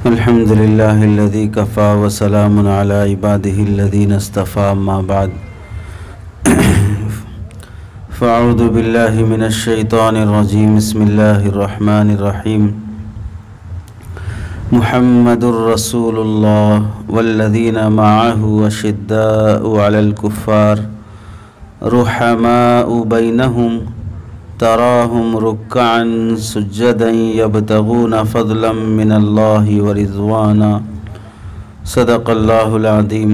अल्हम्दुलिल्लाहिल्लज़ी Kaffa व सलामुन अला इबादिहिल्लज़ीना इस्तफ़ा अम्मा बाद फ़अऊज़ु बिल्लाहि मिनश शैतानिर रजीम बिस्मिल्लाहिर रहमानिर रहीम मुहम्मदुर रसूलुल्लाह वल्लज़ीना मअहु अशिद्दाउ अलल कुफ़्फ़ार रुहमाउ बैनहुम तराहुम रुक्कअन सुज्जदन यब्तगून फ़ज़लन मिनल्लाहि व रिज़वाना सदक़ल्लाहुल अज़ीम।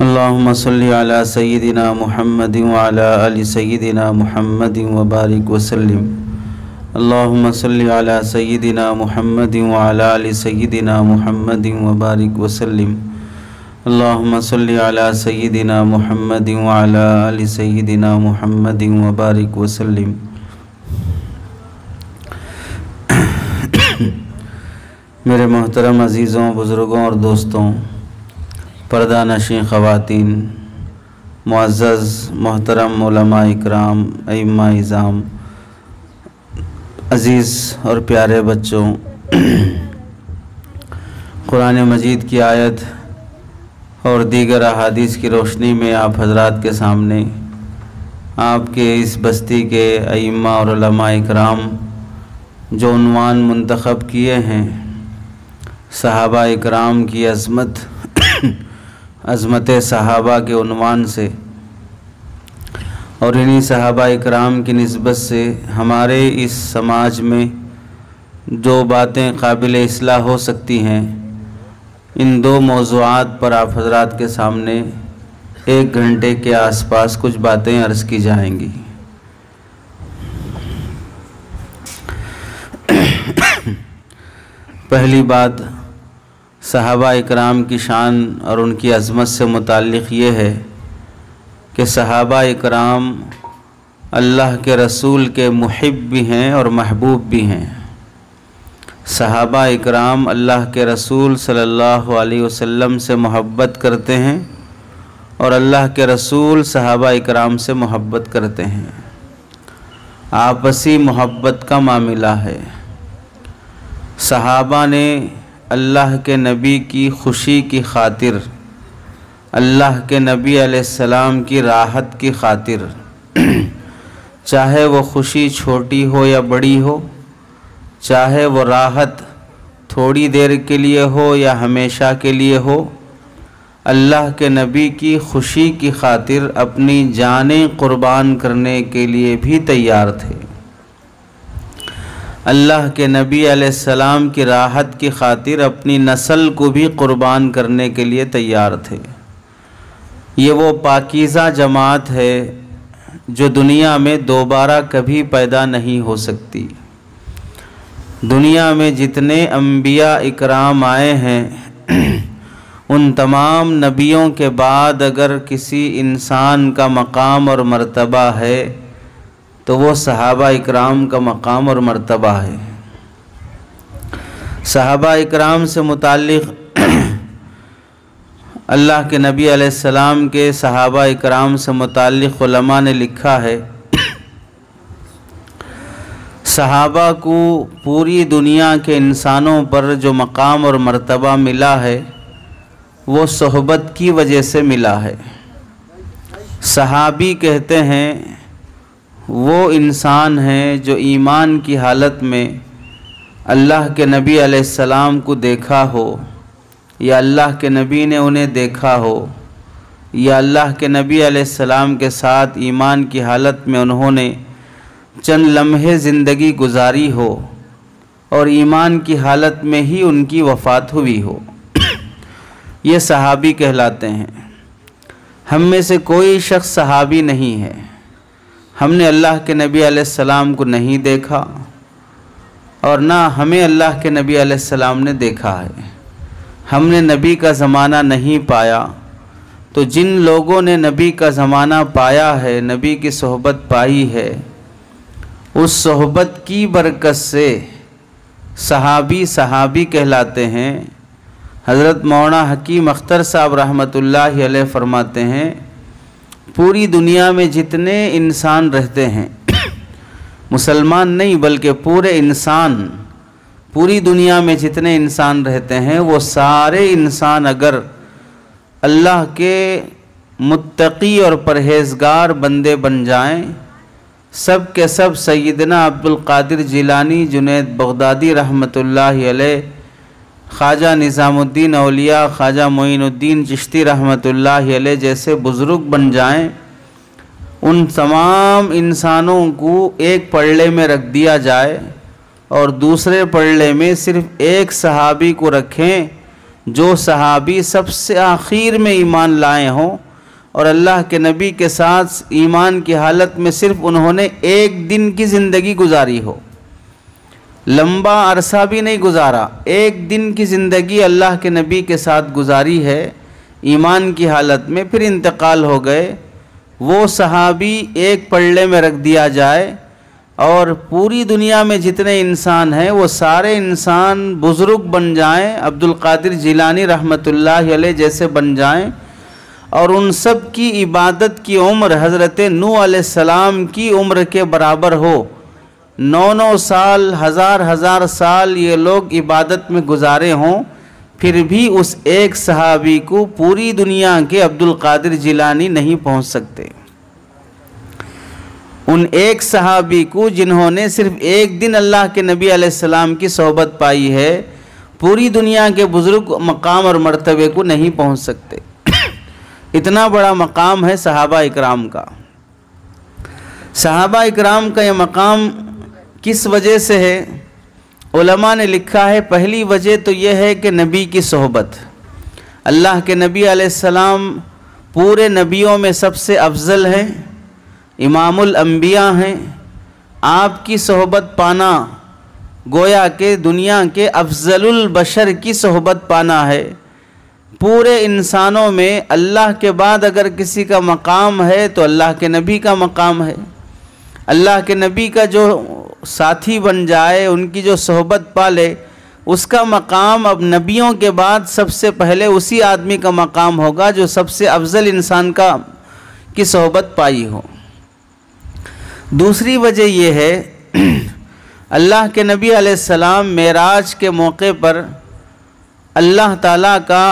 अल्लाहुम्मा सल्लि अला सय्यिदिना मुहम्मदिन व अला आलि सय्यिदिना मुहम्मदिन व बारिक व सल्लिम। अल्लाहुम्मा सल्लि अला सय्यिदिना मुहम्मदिन व अला आलि सय्यिदिना मुहम्मदिन व बारिक व सल्लिम। अल्लाहुम्मा सल्लि अला सय्यिदिना मुहम्मदिन व अला आलि सय्यिदिना मुहम्मदिन व बारिक व सल्लिम। मेरे मोहतरम अज़ीज़ों, बुज़ुर्गों और दोस्तों, पर्दा नशीं ख़वातीन, मुअज़्ज़ज़ मोहतरम उलमा इकराम, अइम्मा इज़ाम, अज़ीज़ और प्यारे बच्चों, कुरान मजीद की आयत और दीगर अहादीस की रोशनी में आप हज़रात के सामने आपके इस बस्ती के अइम्मा और उलमा इकराम जो उन्वान मुंतखब किए हैं, सहाबा इकराम की अज़मत अज़मत सहाबा के उन्वान से और इन्हीं सहाबा इकराम की निस्बत से हमारे इस समाज में जो बातें काबिल इस्लाह हो सकती हैं, इन दो मौज़ूआत पर आप हज़रात के सामने 1 घंटे के आसपास कुछ बातें अर्ज़ की जाएंगी। पहली बात, सहाबा इकराम की शान और उनकी अज़मत से मुताल्लिक़ ये है कि सहाबा इकराम अल्लाह के रसूल के मुहिब भी हैं और महबूब भी हैं। सहाबा इकराम अल्लाह के रसूल सल्लल्लाहु अलैहि वसल्लम से मोहब्बत करते हैं और अल्लाह के रसूल सहाबा इकराम से मोहब्बत करते हैं। आपसी मोहब्बत का मामला है। सहाबा ने अल्लाह के नबी की खुशी की खातिर, अल्लाह के नबी अलैहिस्सलाम की राहत की खातिर, चाहे वो खुशी छोटी हो या बड़ी हो, चाहे वो राहत थोड़ी देर के लिए हो या हमेशा के लिए हो, अल्लाह के नबी की खुशी की खातिर अपनी जानें कुर्बान करने के लिए भी तैयार थे। अल्लाह के नबी अलैहिस्सलाम की राहत की खातिर अपनी नस्ल को भी कुर्बान करने के लिए तैयार थे। ये वो पाकीज़ा जमात है जो दुनिया में दोबारा कभी पैदा नहीं हो सकती। दुनिया में जितने अम्बिया इकराम आए हैं, उन तमाम नबियों के बाद अगर किसी इंसान का मकाम और मर्तबा है तो वो सहाबा इकराम का मकाम और मर्तबा है। सहाबा इकराम से मुताल्लिक़ अल्लाह के नबी अलैहिस्सलाम के सहाबा इकराम से मुताल्लिक़ उलमा ने लिखा है, सहाबा को पूरी दुनिया के इंसानों पर जो मकाम और मर्तबा मिला है वो सोहबत की वजह से मिला है। सहाबी कहते हैं वो इंसान हैं जो ईमान की हालत में अल्लाह के नबी अलैहिस्सलाम को देखा हो, या अल्लाह के नबी ने उन्हें देखा हो, या अल्लाह के नबी अलैहिस्सलाम के साथ ईमान की हालत में उन्होंने चंद लम्हे ज़िंदगी गुजारी हो और ईमान की हालत में ही उनकी वफ़ात हुई हो। ये सहाबी कहलाते हैं। हम में से कोई शख्स सहाबी नहीं है। हमने अल्लाह के नबी अलैहिस्सलाम को नहीं देखा और ना हमें अल्लाह के नबी अलैहिस्सलाम ने देखा है। हमने नबी का ज़माना नहीं पाया। तो जिन लोगों ने नबी का ज़माना पाया है, नबी की सोहबत पाई है, उस सोहबत की बरकत से सहाबी सहाबी कहलाते हैं। हज़रत मौलाना हकीम अख्तर साहब रहमतुल्लाहि अलैह फरमाते हैं, पूरी दुनिया में जितने इंसान रहते हैं, मुसलमान नहीं बल्कि पूरे इंसान पूरी दुनिया में जितने इंसान रहते हैं वो सारे इंसान अगर अल्लाह के मुत्तकी और परहेज़गार बंदे बन जाएं, सब के सब सैयदना अब्दुल कादिर जिलानी, जुनैद बगदादी रहमतुल्लाहि अलैह, ख्वाजा निज़ामुद्दीन औलिया, ख्वाजा मोइनुद्दीन चिश्ती रहमतुल्लाहि अलैह जैसे बुज़ुर्ग बन जाएं, उन तमाम इंसानों को एक पल्ले में रख दिया जाए और दूसरे पल्ले में सिर्फ़ एक सहाबी को रखें जो सहाबी सबसे आखिर में ईमान लाए हों और अल्लाह के नबी के साथ ईमान की हालत में सिर्फ उन्होंने एक दिन की ज़िंदगी गुजारी हो, लंबा अरसा भी नहीं गुजारा, एक दिन की ज़िंदगी अल्लाह के नबी के साथ गुजारी है ईमान की हालत में, फिर इंतकाल हो गए। वो सहाबी एक पल्ले में रख दिया जाए और पूरी दुनिया में जितने इंसान हैं वो सारे इंसान बुज़ुर्ग बन जाएं, अब्दुल कादिर जिलानी रहमतुल्लाहि अलैह जैसे बन जाएं और उन सब की इबादत की उम्र हज़रत नूह अलैहिस्सलाम की उम्र के बराबर हो। 9 साल, हज़ार साल ये लोग इबादत में गुजारे हों, फिर भी उस एक सहाबी को पूरी दुनिया के अब्दुल कादिर जिलानी नहीं पहुंच सकते। उन एक सहाबी को जिन्होंने सिर्फ एक दिन अल्लाह के नबी अलैहिस्सलाम की सोहबत पाई है, पूरी दुनिया के बुज़ुर्ग मकाम और मर्तबे को नहीं पहुंच सकते। इतना बड़ा मकाम है सहाबा इकराम का। सहाबा इकराम का यह मकाम किस वजह से है? उलमा ने लिखा है, पहली वजह तो यह है कि नबी की सोहबत। अल्लाह के नबी अलैहिस्सलाम पूरे नबियों में सबसे अफजल हैं, इमामुल अंबिया हैं। आपकी सोहबत पाना गोया के दुनिया के अफजलुल बशर की सोहबत पाना है। पूरे इंसानों में अल्लाह के बाद अगर किसी का मकाम है तो अल्लाह के नबी का मकाम है। अल्लाह के नबी का जो साथी बन जाए, उनकी जो सोहबत पाले, उसका मकाम अब नबियों के बाद सबसे पहले उसी आदमी का मकाम होगा जो सबसे अफजल इंसान का की सोहबत पाई हो। दूसरी वजह यह है, अल्लाह के नबी अलैहिस्सलाम मेराज के मौके पर अल्लाह ताला का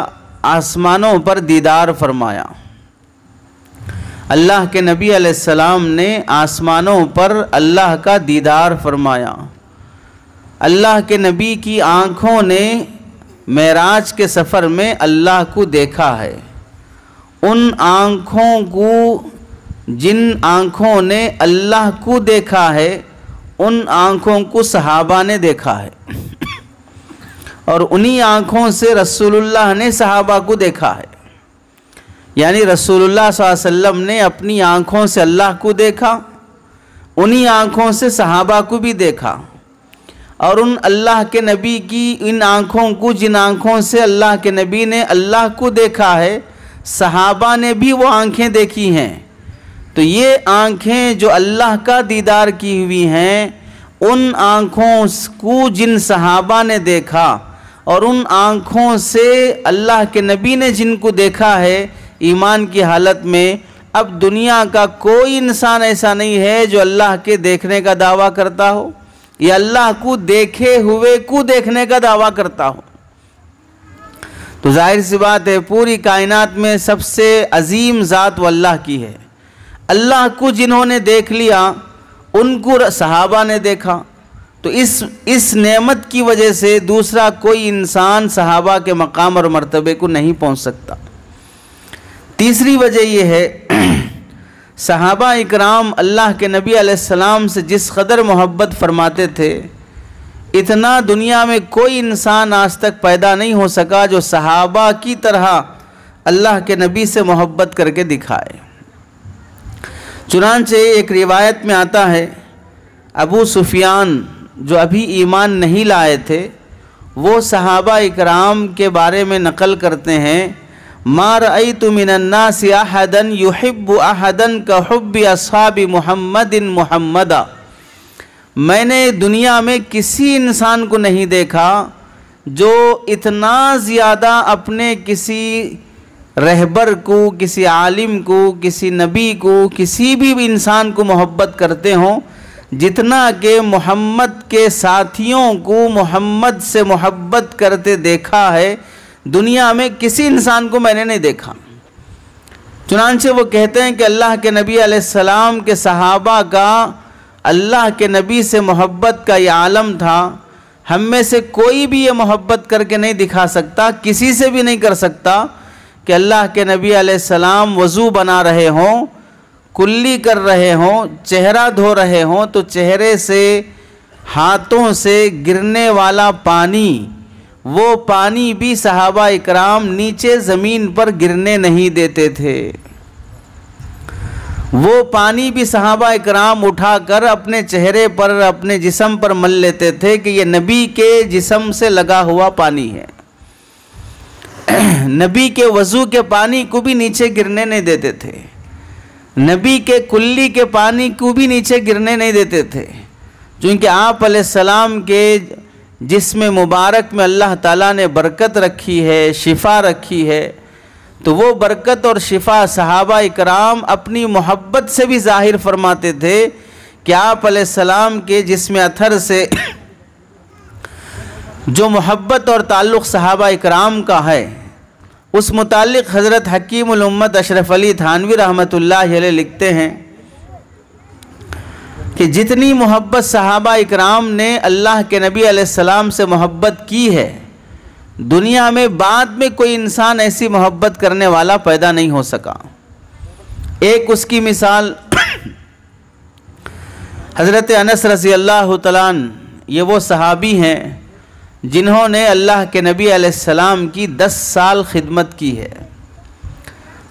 आसमानों पर दीदार फरमाया। अल्लाह के नबी अलैहिस्सलाम ने आसमानों पर अल्लाह का दीदार फरमाया। अल्लाह के नबी की आँखों ने मेराज के सफ़र में अल्लाह को देखा है। उन आँखों को, जिन आँखों ने अल्लाह को देखा है, उन आँखों को सहाबा ने देखा है और उन्हीं आँखों से रसूलुल्लाह ने सहाबा को देखा है। यानी रसूलुल्लाह सल्लल्लाहु अलैहि वसल्लम ने अपनी आँखों से अल्लाह को देखा, उन्हीं आँखों से सहाबा को भी देखा और उन अल्लाह के नबी की इन आँखों को, जिन आँखों से अल्लाह के नबी ने अल्लाह को देखा है, सहाबा ने भी वो आँखें देखी हैं। तो ये आँखें जो अल्लाह का दीदार की हुई हैं, उन आँखों को जिन सहाबा ने देखा और उन आँखों से अल्लाह के नबी ने जिनको देखा है ईमान की हालत में, अब दुनिया का कोई इंसान ऐसा नहीं है जो अल्लाह के देखने का दावा करता हो या अल्लाह को देखे हुए को देखने का दावा करता हो। तो जाहिर सी बात है, पूरी कायनात में सबसे अजीम ज़ात वो अल्लाह की है। अल्लाह को जिन्होंने देख लिया उनको सहाबा ने देखा। तो इस नेमत की वजह से दूसरा कोई इंसान सहाबा के मकाम और मर्तबे को नहीं पहुंच सकता। तीसरी वजह यह है, सहाबा इकराम अल्लाह के नबी अलैहिस्सलाम से जिस कदर मोहब्बत फरमाते थे, इतना दुनिया में कोई इंसान आज तक पैदा नहीं हो सका जो सहाबा की तरह अल्लाह के नबी से मोहब्बत करके दिखाए। चुनांचे एक रिवायत में आता है, अबू सुफियान जो अभी ईमान नहीं लाए थे, वो सहाबा इकराम के बारे में नकल करते हैं, मा रअयतु मिनन्नासि अहदन युहिब्बु अहदन का हुब्बि अस्हाबि मुहम्मदिन मुहम्मदा। मैंने दुनिया में किसी इंसान को नहीं देखा जो इतना ज़्यादा अपने किसी रहबर को, किसी आलिम को, किसी नबी को, किसी भी इंसान को मोहब्बत करते हों जितना कि मोहम्मद के साथियों को मोहम्मद से मोहब्बत करते देखा है, दुनिया में किसी इंसान को मैंने नहीं देखा। चुनांचे वो कहते हैं कि अल्लाह के नबी अलैहिस्सलाम के सहाबा का अल्लाह के नबी से मोहब्बत का ये आलम था। हम में से कोई भी ये मोहब्बत करके नहीं दिखा सकता, किसी से भी नहीं कर सकता कि अल्लाह के नबी अलैहिस्सलाम वज़ू बना रहे हों, कुल्ली कर रहे हों, चेहरा धो रहे हों, तो चेहरे से हाथों से गिरने वाला पानी, वो पानी भी सहाबा इकराम नीचे ज़मीन पर गिरने नहीं देते थे। वो पानी भी सहाबा इकराम उठाकर अपने चेहरे पर, अपने जिस्म पर मल लेते थे कि ये नबी के जिस्म से लगा हुआ पानी है। नबी के वज़ू के पानी को भी नीचे गिरने नहीं देते थे, नबी के कुल्ली के पानी को भी नीचे गिरने नहीं देते थे, क्योंकि आप अलैहिस्सलाम के जिस्म मुबारक में अल्लाह ताला ने बरकत रखी है, शिफा रखी है। तो वो बरकत और शिफा सहाबा इकराम अपनी मोहब्बत से भी ज़ाहिर फरमाते थे कि आप अलैहिस्सलाम के जिस्म अथर से जो मोहब्बत और ताल्लुक़ सहाबा इकराम का है, उस मुतालिक हज़रत हकीमुल उम्मत अशरफ अली थानवी रहमतुल्लाह अलैह लिखते हैं कि जितनी मोहब्बत सहाबा इकराम ने अल्लाह के नबी अलैहिस्सलाम से मोहब्बत की है, दुनिया में बाद में कोई इंसान ऐसी मोहब्बत करने वाला पैदा नहीं हो सका। एक उसकी मिसाल हज़रत अनस रज़ी अल्लाह तआला अन्हु, ये वो सहाबी हैं जिन्होंने अल्लाह के नबी अलैहिस्सलाम की 10 साल खिदमत की है।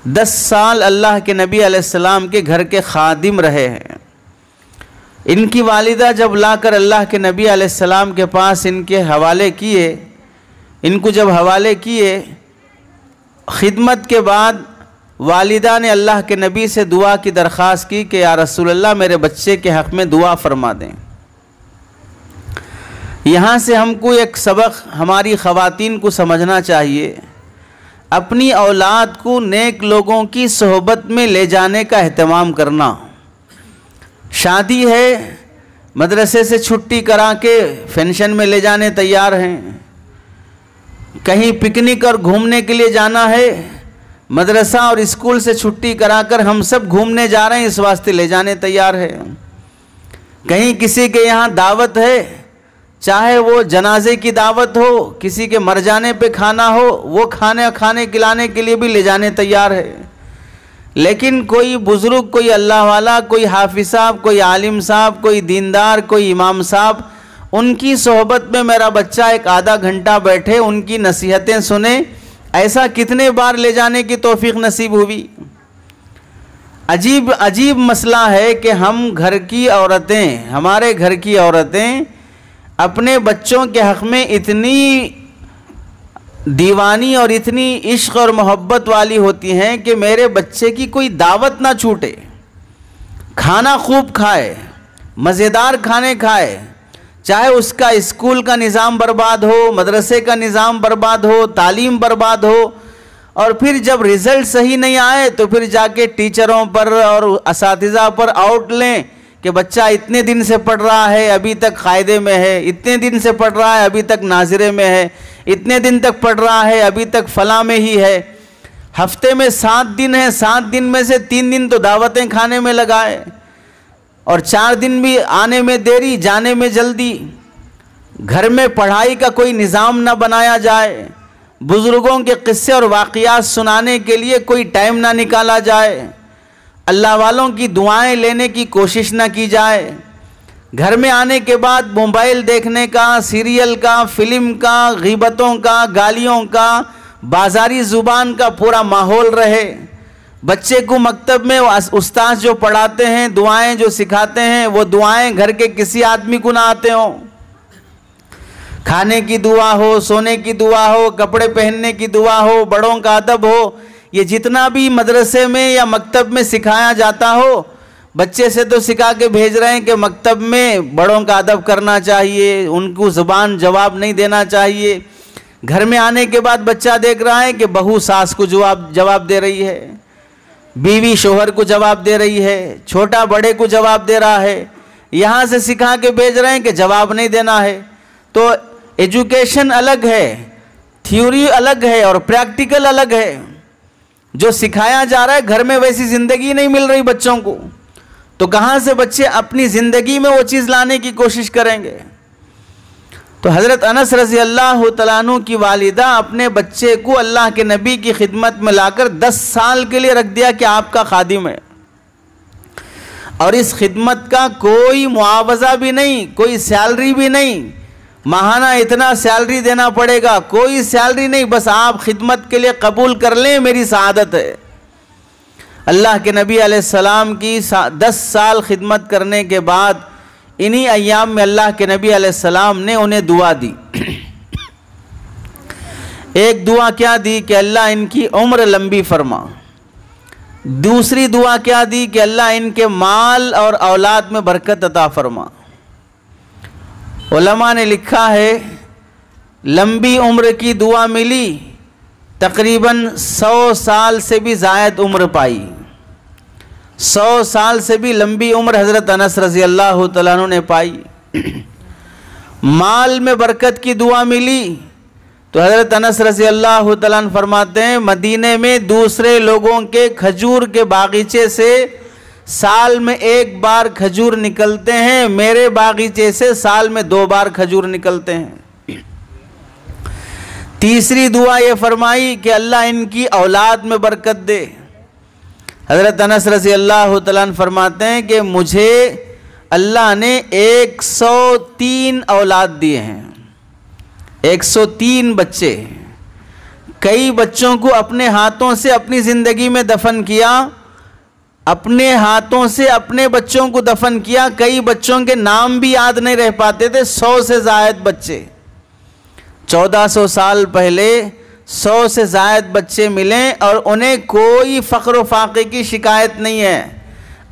10 साल अल्लाह के नबी अलैहिस्सलाम के घर के खादिम रहे हैं। इनकी वालिदा जब लाकर अल्लाह के नबी अलैहिस्सलाम के पास इनके हवाले किए, इनको जब हवाले किए, खिदमत के बाद वालिदा ने अल्लाह के नबी से दुआ की दरख्वास्त की कि या रसूलल्लाह मेरे बच्चे के हक़ में दुआ फरमा दें। यहाँ से हमको एक सबक हमारी ख़वातीन को समझना चाहिए, अपनी औलाद को नेक लोगों की सोहबत में ले जाने का एहतमाम करना। शादी है, मदरसे से छुट्टी करा के फंक्शन में ले जाने तैयार हैं, कहीं पिकनिक और घूमने के लिए जाना है, मदरसा और स्कूल से छुट्टी कराकर हम सब घूमने जा रहे हैं, इस वास्ते ले जाने तैयार है। कहीं किसी के यहाँ दावत है, चाहे वो जनाजे की दावत हो, किसी के मर जाने पे खाना हो, वो खाने खिलाने के लिए भी ले जाने तैयार है। लेकिन कोई बुज़ुर्ग, कोई अल्लाह वाला, कोई हाफिज़ साहब, कोई आलिम साहब, कोई दीनदार, कोई इमाम साहब, उनकी सोहबत में मेरा बच्चा एक आधा घंटा बैठे, उनकी नसीहतें सुने, ऐसा कितने बार ले जाने की तौफीक नसीब हुई। अजीब अजीब मसला है कि हम घर की औरतें, हमारे घर की औरतें अपने बच्चों के हक़ में इतनी दीवानी और इतनी इश्क और मोहब्बत वाली होती हैं कि मेरे बच्चे की कोई दावत ना छूटे, खाना खूब खाए, मज़ेदार खाने खाए, चाहे उसका स्कूल का निज़ाम बर्बाद हो, मदरसे का निज़ाम बर्बाद हो, तालीम बर्बाद हो, और फिर जब रिज़ल्ट सही नहीं आए तो फिर जाके टीचरों पर और असातिज़ा पर आउट लें कि बच्चा इतने दिन से पढ़ रहा है अभी तक कायदे में है, इतने दिन से पढ़ रहा है अभी तक नाज़िरे में है, इतने दिन तक पढ़ रहा है अभी तक फला में ही है। हफ्ते में 7 दिन है, 7 दिन में से 3 दिन तो दावतें खाने में लगाए और 4 दिन भी आने में देरी, जाने में जल्दी। घर में पढ़ाई का कोई निज़ाम ना बनाया जाए, बुज़ुर्गों के किस्से और वाक़ियात सुनाने के लिए कोई टाइम ना निकाला जाए, अल्लाह वालों की दुआएं लेने की कोशिश ना की जाए। घर में आने के बाद मोबाइल देखने का, सीरियल का, फिल्म का, ग़ीबतों का, गालियों का, बाज़ारी ज़ुबान का पूरा माहौल रहे। बच्चे को मकतब में उस्ताद जो पढ़ाते हैं, दुआएं जो सिखाते हैं, वो दुआएं घर के किसी आदमी को ना आते हों। खाने की दुआ हो, सोने की दुआ हो, कपड़े पहनने की दुआ हो, बड़ों का अदब हो, ये जितना भी मदरसे में या मकतब में सिखाया जाता हो, बच्चे से तो सिखा के भेज रहे हैं कि मकतब में बड़ों का अदब करना चाहिए, उनको ज़ुबान जवाब नहीं देना चाहिए। घर में आने के बाद बच्चा देख रहा है कि बहू सास को जवाब दे रही है, बीवी शोहर को जवाब दे रही है, छोटा बड़े को जवाब दे रहा है, यहाँ से सिखा के भेज रहे हैं कि जवाब नहीं देना है। तो एजुकेशन अलग है, थ्योरी अलग है और प्रैक्टिकल अलग है। जो सिखाया जा रहा है घर में वैसी ज़िंदगी नहीं मिल रही बच्चों को, तो कहाँ से बच्चे अपनी ज़िंदगी में वो चीज़ लाने की कोशिश करेंगे। तो हज़रत अनस रज़ी अल्लाह तआला अन्हु की वालिदा अपने बच्चे को अल्लाह के नबी की खिदमत में लाकर 10 साल के लिए रख दिया कि आपका खादिम है, और इस खिदमत का कोई मुआवजा भी नहीं, कोई सैलरी भी नहीं, माहाना इतना सैलरी देना पड़ेगा, कोई सैलरी नहीं, बस आप खिदमत के लिए कबूल कर लें, मेरी सआदत है। अल्लाह के नबी अलैहिस्सलाम की 10 साल खिदमत करने के बाद इन्हीं अय्याम में अल्लाह के नबी अलैहिस्सलाम ने उन्हें दुआ दी। एक दुआ क्या दी कि अल्लाह इनकी उम्र लंबी फरमा। दूसरी दुआ क्या दी कि अल्लाह इनके माल और औलाद में बरकत अता फरमा। उलमा ने लिखा है लंबी उम्र की दुआ मिली, तकरीबन 100 साल से भी ज़ायद उम्र पाई। 100 साल से भी लंबी उम्र हज़रत अनस रज़ी अल्लाह तआला अन्हु ने पाई। माल में बरकत की दुआ मिली तो हज़रत अनस रज़ी अल्लाह तआला अन्हु फरमाते हैं मदीने में दूसरे लोगों के खजूर के बागीचे से साल में 1 बार खजूर निकलते हैं, मेरे बागीचे से साल में 2 बार खजूर निकलते हैं। तीसरी दुआ ये फरमाई कि अल्लाह इनकी औलाद में बरकत दे। हज़रत अनस रज़ी अल्लाह तआला अन्हु फरमाते हैं कि मुझे अल्लाह ने 103 औलाद दिए हैं, 103 बच्चे। कई बच्चों को अपने हाथों से अपनी ज़िंदगी में दफन किया, अपने हाथों से अपने बच्चों को दफन किया। कई बच्चों के नाम भी याद नहीं रह पाते थे। 100 से ज़ायद बच्चे, 1400 साल पहले 100 से ज़ायद बच्चे मिले और उन्हें कोई फ़ख्र फाक़े की शिकायत नहीं है।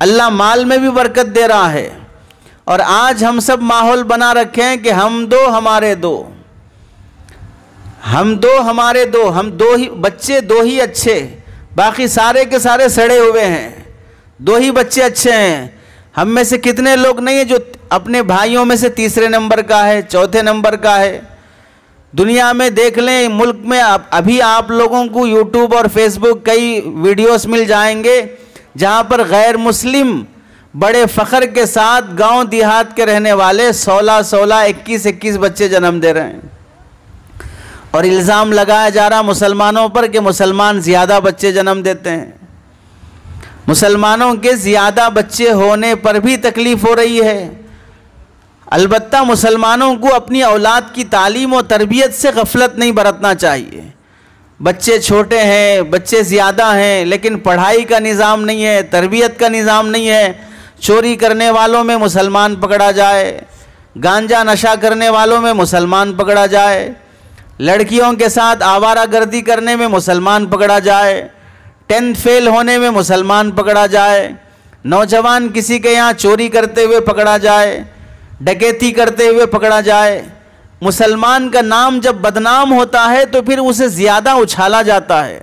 अल्लाह माल में भी बरकत दे रहा है। और आज हम सब माहौल बना रखे हैं कि हम 2 हमारे 2, हम 2 हमारे 2, हम 2 ही बच्चे, 2 ही अच्छे, बाकी सारे के सारे सड़े हुए हैं। 2 ही बच्चे अच्छे हैं। हम में से कितने लोग नहीं है जो अपने भाइयों में से तीसरे नंबर का है, चौथे नंबर का है। दुनिया में देख लें, मुल्क में अभी आप लोगों को यूट्यूब और फेसबुक कई वीडियोस मिल जाएंगे जहां पर गैर मुस्लिम बड़े फ़ख्र के साथ गांव देहात के रहने वाले 16-16, 21-21 बच्चे जन्म दे रहे हैं। और इल्ज़ाम लगाया जा रहा मुसलमानों पर कि मुसलमान ज़्यादा बच्चे जन्म देते हैं। मुसलमानों के ज़्यादा बच्चे होने पर भी तकलीफ़ हो रही है। अलबत्ता मुसलमानों को अपनी औलाद की तालीम और तरबियत से गफलत नहीं बरतना चाहिए। बच्चे छोटे हैं, बच्चे ज़्यादा हैं, लेकिन पढ़ाई का निज़ाम नहीं है, तरबियत का निज़ाम नहीं है। चोरी करने वालों में मुसलमान पकड़ा जाए, गांजा नशा करने वालों में मुसलमान पकड़ा जाए, लड़कियों के साथ आवारागर्दी करने में मुसलमान पकड़ा जाए, 10th फेल होने में मुसलमान पकड़ा जाए, नौजवान किसी के यहाँ चोरी करते हुए पकड़ा जाए, डकैती करते हुए पकड़ा जाए। मुसलमान का नाम जब बदनाम होता है तो फिर उसे ज़्यादा उछाला जाता है।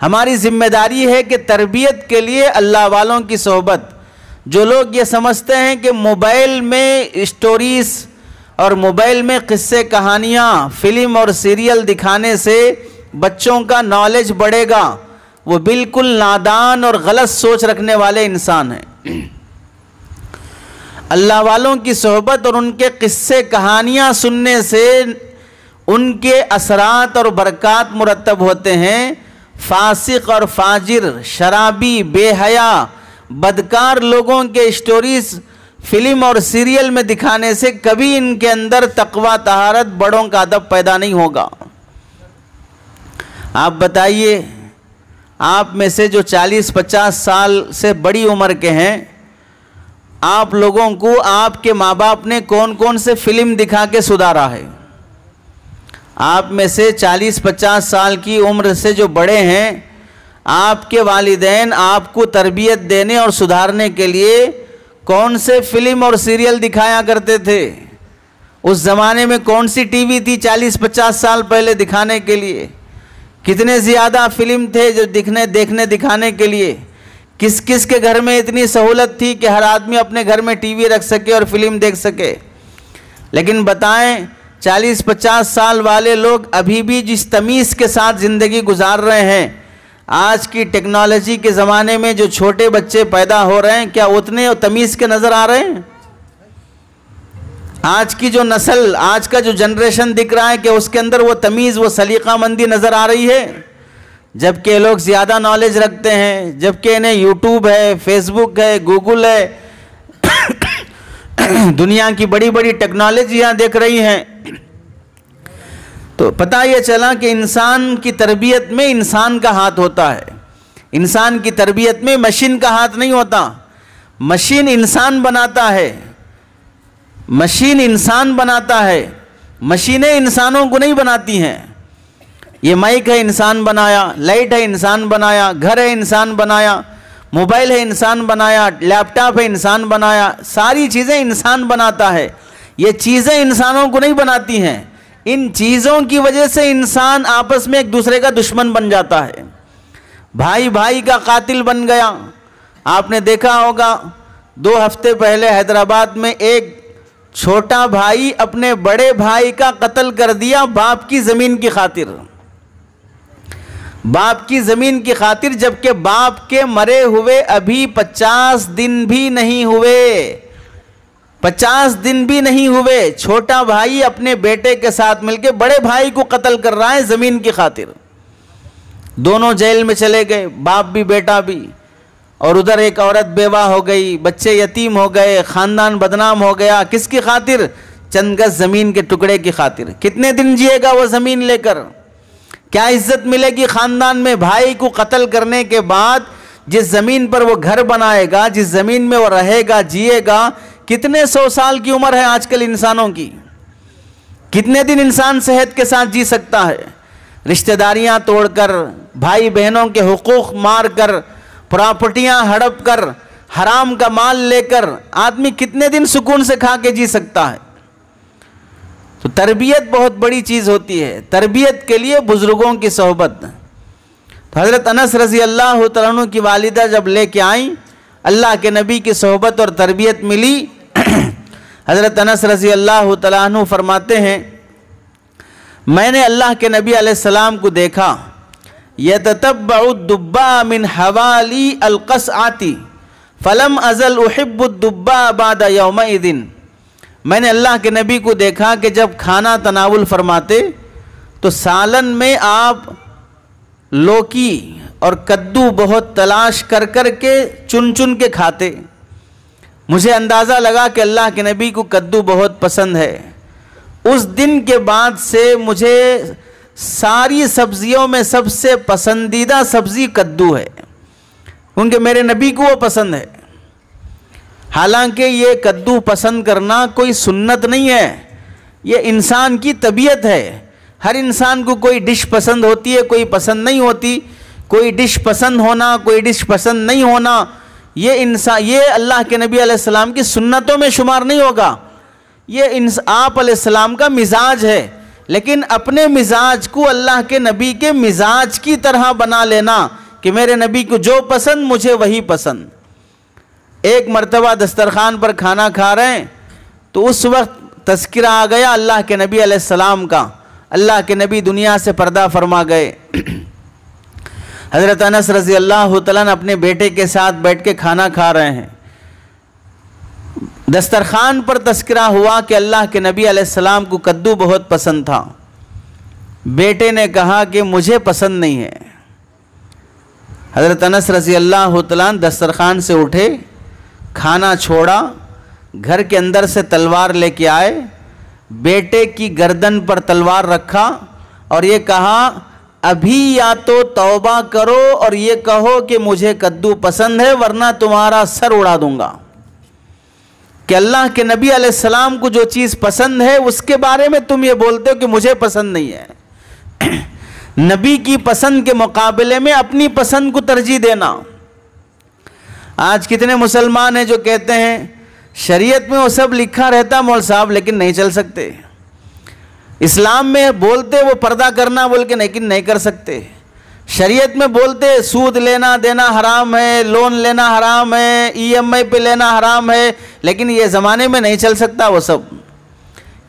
हमारी ज़िम्मेदारी है कि तरबियत के लिए अल्लाह वालों की सोहबत। जो लोग ये समझते हैं कि मोबाइल में स्टोरीज़ और मोबाइल में किस्से कहानियाँ, फिल्म और सीरियल दिखाने से बच्चों का नॉलेज बढ़ेगा, वो बिल्कुल नादान और गलत सोच रखने वाले इंसान हैं। अल्लाह वालों की सोहबत और उनके किस्से कहानियाँ सुनने से उनके असरात और बरक़ात मुरत्तब होते हैं। फासिक और फाजिर, शराबी, बेहया, बदकार लोगों के स्टोरीज़ फिल्म और सीरियल में दिखाने से कभी इनके अंदर तकवा, तहारत, बड़ों का अदब पैदा नहीं होगा। आप बताइए, आप में से जो 40-50 साल से बड़ी उम्र के हैं, आप लोगों को आपके माँ बाप ने कौन कौन से फिल्म दिखा के सुधारा है? आप में से 40-50 साल की उम्र से जो बड़े हैं, आपके वालिदैन आपको तरबियत देने और सुधारने के लिए कौन से फिल्म और सीरियल दिखाया करते थे? उस ज़माने में कौन सी टीवी थी 40-50 साल पहले दिखाने के लिए? कितने ज़्यादा फिल्म थे जो दिखाने के लिए? किस किस के घर में इतनी सहूलत थी कि हर आदमी अपने घर में टीवी रख सके और फिल्म देख सके। लेकिन बताएं 40-50 साल वाले लोग अभी भी जिस तमीज़ के साथ ज़िंदगी गुजार रहे हैं, आज की टेक्नोलॉजी के ज़माने में जो छोटे बच्चे पैदा हो रहे हैं, क्या उतने तमीज़ के नज़र आ रहे हैं? आज की जो नस्ल, आज का जो जनरेशन दिख रहा है कि उसके अंदर वो तमीज़, वो सलीकामंदी नज़र आ रही है? जबकि ये लोग ज़्यादा नॉलेज रखते हैं, जबकि इन्हें यूट्यूब है, फेसबुक है, गूगल है, दुनिया की बड़ी बड़ी टेक्नोलॉजियाँ देख रही हैं। तो पता ये चला कि इंसान की तरबियत में इंसान का हाथ होता है। इंसान की तरबियत में मशीन का हाथ नहीं होता। मशीन इंसान बनाता है, मशीन इंसान बनाता है, मशीनें इंसानों को नहीं बनाती हैं। ये माइक है इंसान बनाया, लाइट है इंसान बनाया, घर है इंसान बनाया, मोबाइल है इंसान बनाया, लैपटॉप है इंसान बनाया, सारी चीज़ें इंसान बनाता है। ये चीज़ें इंसानों को नहीं बनाती हैं। इन चीज़ों की वजह से इंसान आपस में एक दूसरे का दुश्मन बन जाता है, भाई भाई का कातिल बन गया। आपने देखा होगा 2 हफ्ते पहले हैदराबाद में एक छोटा भाई अपने बड़े भाई का कत्ल कर दिया बाप की ज़मीन की खातिर, बाप की ज़मीन की खातिर, जबकि बाप के मरे हुए अभी 50 दिन भी नहीं हुए, 50 दिन भी नहीं हुए। छोटा भाई अपने बेटे के साथ मिलकर बड़े भाई को कत्ल कर रहा है ज़मीन की खातिर। दोनों जेल में चले गए, बाप भी बेटा भी। और उधर एक औरत बेवा हो गई, बच्चे यतीम हो गए, ख़ानदान बदनाम हो गया। किसकी खातिर? चंद गज ज़मीन के टुकड़े की खातिर। कितने दिन जिएगा वो ज़मीन लेकर? क्या इज्जत मिलेगी ख़ानदान में? भाई को कत्ल करने के बाद जिस ज़मीन पर वो घर बनाएगा, जिस ज़मीन में वो रहेगा, जिएगा, कितने 100 साल की उम्र है आजकल इंसानों की? कितने दिन इंसान सेहत के साथ जी सकता है? रिश्तेदारियां तोड़कर, भाई बहनों के हुकूक मार कर, प्रॉपर्टियां हड़प कर, हराम का माल लेकर आदमी कितने दिन सुकून से खा के जी सकता है? तो तरबियत बहुत बड़ी चीज़ होती है। तरबियत के लिए बुज़ुर्गों की सोहबत। तो हज़रत अनस रज़ी अल्लाह तआला अन्हु की वालिदा जब लेके आई, अल्लाह के नबी की सोहबत और तरबियत मिली। हज़रत अनस रज़ी अल्लाह तआला अन्हु फरमाते हैं, मैंने अल्लाह के नबी अलैहिस्सलाम को देखा, यततब्बउ दुब्बा मिन हवाली अलक़सआती फलम अज़ल उहिब्बु दुब्बा बाद यौमइदिन। मैंने अल्लाह के नबी को देखा कि जब खाना तनावुल फरमाते तो सालन में आप लौकी और कद्दू बहुत तलाश कर कर के चुन चुन के खाते। मुझे अंदाज़ा लगा कि अल्लाह के नबी को कद्दू बहुत पसंद है। उस दिन के बाद से मुझे सारी सब्जियों में सबसे पसंदीदा सब्ज़ी कद्दू है, क्योंकि मेरे नबी को वो पसंद है। हालांकि ये कद्दू पसंद करना कोई सुन्नत नहीं है, ये इंसान की तबीयत है। हर इंसान को कोई डिश पसंद होती है, कोई पसंद नहीं होती। कोई डिश पसंद होना, कोई डिश पसंद नहीं होना, ये अल्लाह के नबी अलैहिस्सलाम की सुन्नतों में शुमार नहीं होगा। ये आप अलैहिस्सलाम का मिजाज है। लेकिन अपने मिजाज को अल्लाह के नबी के मिजाज की तरह बना लेना कि मेरे नबी को जो पसंद मुझे वही पसंद। एक मर्तबा दस्तरखान पर खाना खा रहे हैं तो उस वक्त तज़किरा आ गया अल्लाह के नबी अलैहिस्सलाम का। अल्लाह के नबी दुनिया से पर्दा फरमा गए। हज़रत अनस रज़ी अल्लाह तआला अपने बेटे के साथ बैठ के खाना खा रहे हैं। दस्तरखान पर तज़किरा हुआ कि अल्लाह के नबी अलैहिस्सलाम को कद्दू बहुत पसंद था। बेटे ने कहा कि मुझे पसंद नहीं है। हज़रत अनस रज़ी अल्लाह तआला दस्तरखान से उठे, खाना छोड़ा, घर के अंदर से तलवार लेके आए, बेटे की गर्दन पर तलवार रखा और ये कहा, अभी या तो तौबा करो और ये कहो कि मुझे कद्दू पसंद है, वरना तुम्हारा सर उड़ा दूंगा। कि अल्लाह के नबी अलैहिस्सलाम को जो चीज़ पसंद है उसके बारे में तुम ये बोलते हो कि मुझे पसंद नहीं है। नबी की पसंद के मुकाबले में अपनी पसंद को तरजीह देना। आज कितने मुसलमान हैं जो कहते हैं शरीयत में वो सब लिखा रहता मौल साहब, लेकिन नहीं चल सकते। इस्लाम में बोलते वो पर्दा करना बोल के, लेकिन नहीं कर सकते। शरीयत में बोलते सूद लेना देना हराम है, लोन लेना हराम है, EMI पे लेना हराम है, लेकिन ये ज़माने में नहीं चल सकता वो सब।